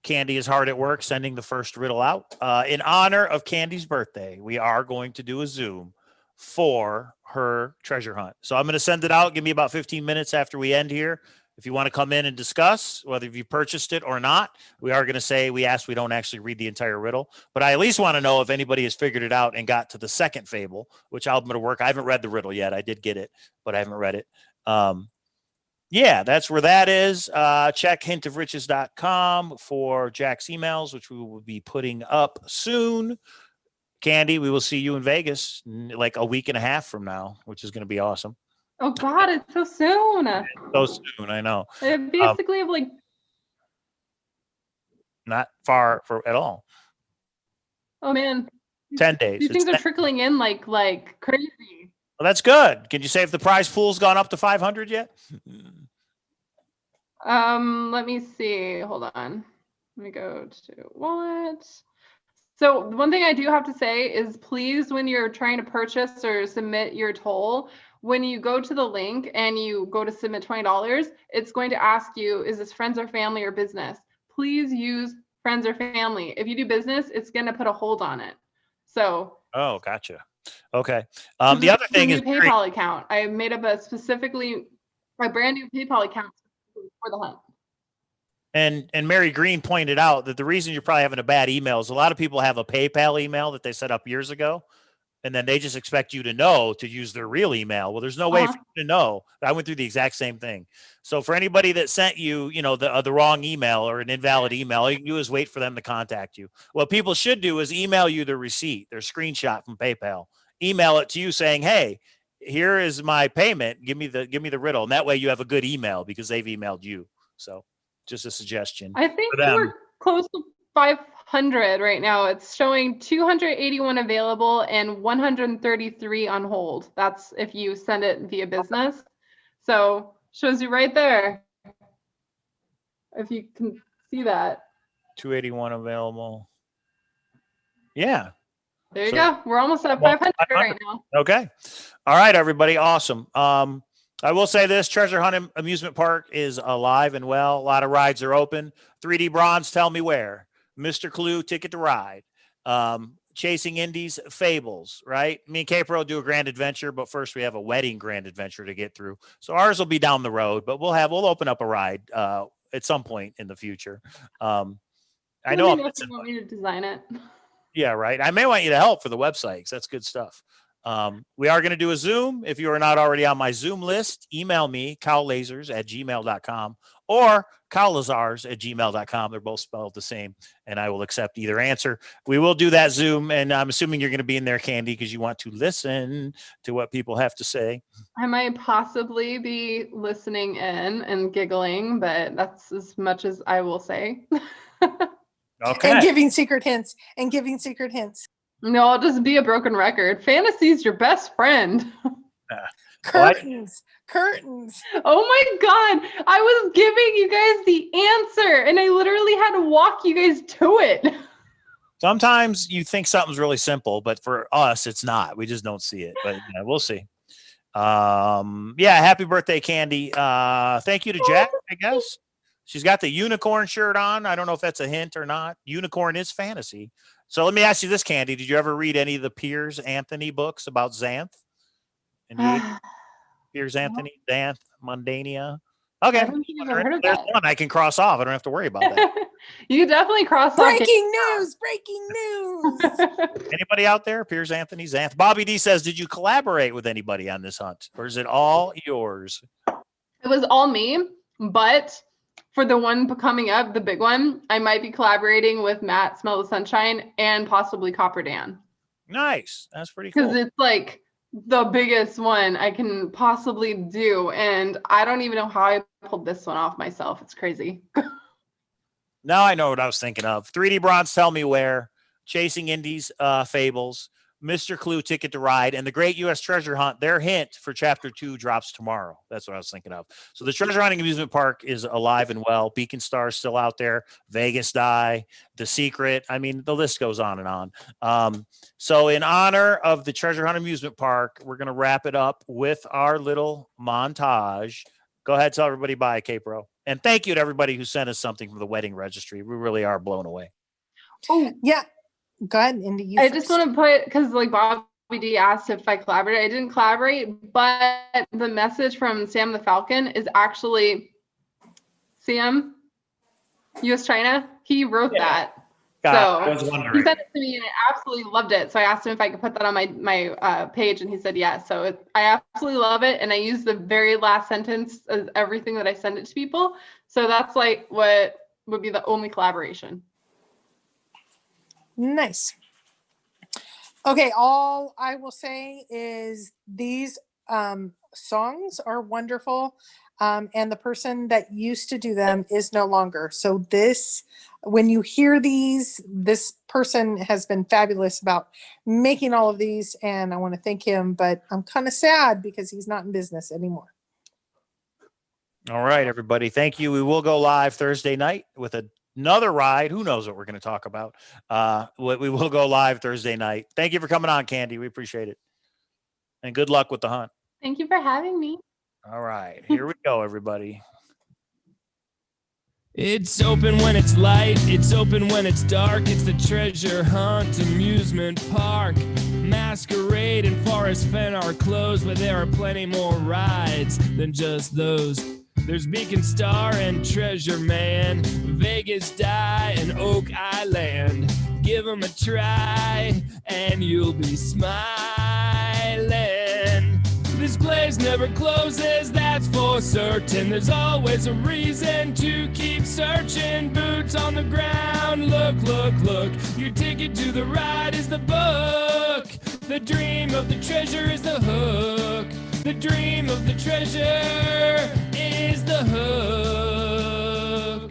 Candy is hard at work sending the first riddle out. In honor of Candy's birthday, we are going to do a Zoom for her treasure hunt. So I'm going to send it out. Give me about 15 minutes after we end here. If you want to come in and discuss whether you purchased it or not, we are going to say we don't actually read the entire riddle, but I at least want to know if anybody has figured it out and got to the second fable, which I'm going to work. I haven't read the riddle yet. I did get it, but I haven't read it. Yeah, that's where that is. Check hintofriches.com for Jack's emails, which we will be putting up soon. Candy, we will see you in Vegas like a week and a half from now, which is going to be awesome. Oh God, it's so soon. So soon, I know. I basically have like not far at all. Oh man, 10 days. These things are trickling in like crazy. Well, that's good. Can you say if the prize pool's gone up to 500 yet? Let me see. Hold on. Let me go to what? So one thing I do have to say is, please, when you're trying to purchase or submit your toll, when you go to the link and you go to submit $20, it's going to ask you, is this friends or family or business? Please use friends or family. If you do business, it's going to put a hold on it. So. Oh, gotcha. Okay. The other thing is PayPal account. I made up a specifically My brand new PayPal account for the hunt. And Mary Green pointed out that the reason you're probably having a bad email is a lot of people have a PayPal email that they set up years ago, and then they just expect you to know to use their real email. Well, there's no way for you to know. I went through the exact same thing. So for anybody that sent you, the wrong email or an invalid email, all you can do is wait for them to contact you. What people should do is email you the receipt, their screenshot from PayPal, email it to you saying, "Hey, here is my payment. Give me the riddle." And that way you have a good email because they've emailed you. So just a suggestion. I think for them. we're close to 500 right now. It's showing 281 available and 133 on hold. That's if you send it via business. So shows you right there. If you can see that. 281 available. Yeah. There you go. We're almost at 500 right now. Okay. All right, everybody. Awesome. I will say this, Treasure Hunt Amusement Park is alive and well. A lot of rides are open. 3D Bronze, Tell Me Where. Mr. Clue, Ticket to Ride. Chasing Indy's Fables, right? Me and K-Pro do a grand adventure, but first we have a wedding grand adventure to get through. So ours will be down the road, but we'll open up a ride at some point in the future. I know if you want me to design it. Yeah, right. I may want you to help for the website because that's good stuff. We are going to do a Zoom. If you are not already on my Zoom list, email me, cowlazars@gmail.com or cowlazars@gmail.com. They're both spelled the same, and I will accept either answer. We will do that Zoom, and I'm assuming you're going to be in there, Candy, because you want to listen to what people have to say. I might possibly be listening in and giggling, but that's as much as I will say. Okay. And giving secret hints. No, I'll just be a broken record. Fantasy's your best friend. Curtains. Oh my God. I was giving you guys the answer and I literally had to walk you guys to it. Sometimes you think something's really simple, but for us, it's not. We just don't see it, but yeah, we'll see. Happy birthday, Candy. Thank you to Jack, I guess. She's got the unicorn shirt on. I don't know if that's a hint or not. Unicorn is fantasy. So let me ask you this, Candy. Did you ever read any of the Piers Anthony books about Xanth? Piers Anthony, Xanth, Mundania. Okay. I don't think I've ever heard of There's that. one I can cross off. I don't have to worry about that. You can definitely cross off. Breaking news. Anybody out there? Piers Anthony, Xanth. Bobby D says, did you collaborate with anybody on this hunt? Or is it all yours? It was all me, but for the one coming up, the big one, I might be collaborating with Matt Smell the Sunshine and possibly Copper Dan. Nice. That's pretty cool. Because it's like the biggest one I can possibly do. And I don't even know how I pulled this one off myself. It's crazy. Now I know what I was thinking of. 3D Bronze, Tell Me Where. Chasing Indy's Fables. Mr. Clue, Ticket to Ride, and the Great U.S. Treasure Hunt. Their hint for Chapter 2 drops tomorrow. That's what I was thinking of. So the Treasure Hunting Amusement Park is alive and well. Beacon Star is still out there. Vegas Die, The Secret. I mean, the list goes on and on. So in honor of the Treasure Hunt Amusement Park, we're going to wrap it up with our little montage. Go ahead, tell everybody bye, K-Pro. And thank you to everybody who sent us something from the wedding registry. We really are blown away. Oh, yeah. Go ahead, Indy. I just want to put, because like Bobby D asked if I collaborated. I didn't collaborate, but the message from Sam the Falcon is actually Sam, US China. He wrote that. I was So wondering. he sent it to me and I absolutely loved it. So I asked him if I could put that on my page and he said yes. So I absolutely love it. And I use the very last sentence as everything that I send it to people. So that's like what would be the only collaboration. Nice. Okay, all I will say is these songs are wonderful, and the person that used to do them is no longer. So when you hear these, this person has been fabulous about making all of these, and I want to thank him, but I'm kind of sad because he's not in business anymore. All right, everybody. Thank you. We will go live Thursday night with another ride. Who knows what we're going to talk about? We will go live Thursday night. Thank you for coming on, Candy. We appreciate it. And good luck with the hunt. Thank you for having me. All right. Here we go, everybody. It's open when it's light, it's open when it's dark. It's the treasure hunt amusement park. Masquerade and Forrest Fenn are closed, but there are plenty more rides than just those. There's Beacon Star and Treasure Man, Vegas Die and Oak Island. Give 'em a try and you'll be smiling. This place never closes, that's for certain. There's always a reason to keep searching. Boots on the ground, look, look, look. Your ticket to the ride is the book. The dream of the treasure is the hook. The dream of the treasure is the hook.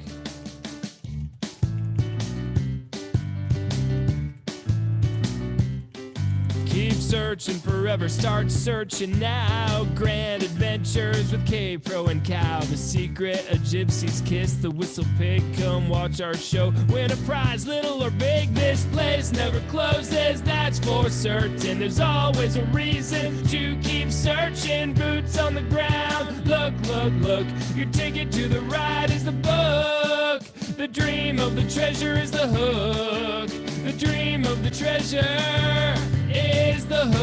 Keep searching forever, start searching now. Grand adventures with K-Pro and Cow. The secret, a gypsy's kiss, the whistle pig. Come watch our show, win a prize, little or big. This place never closes, that's for certain. There's always a reason to keep searching. Boots on the ground, look, look, look. Your ticket to the ride is the book. The dream of the treasure is the hook. The dream of the treasure is the hook.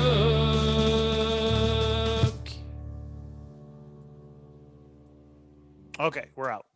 Okay, we're out.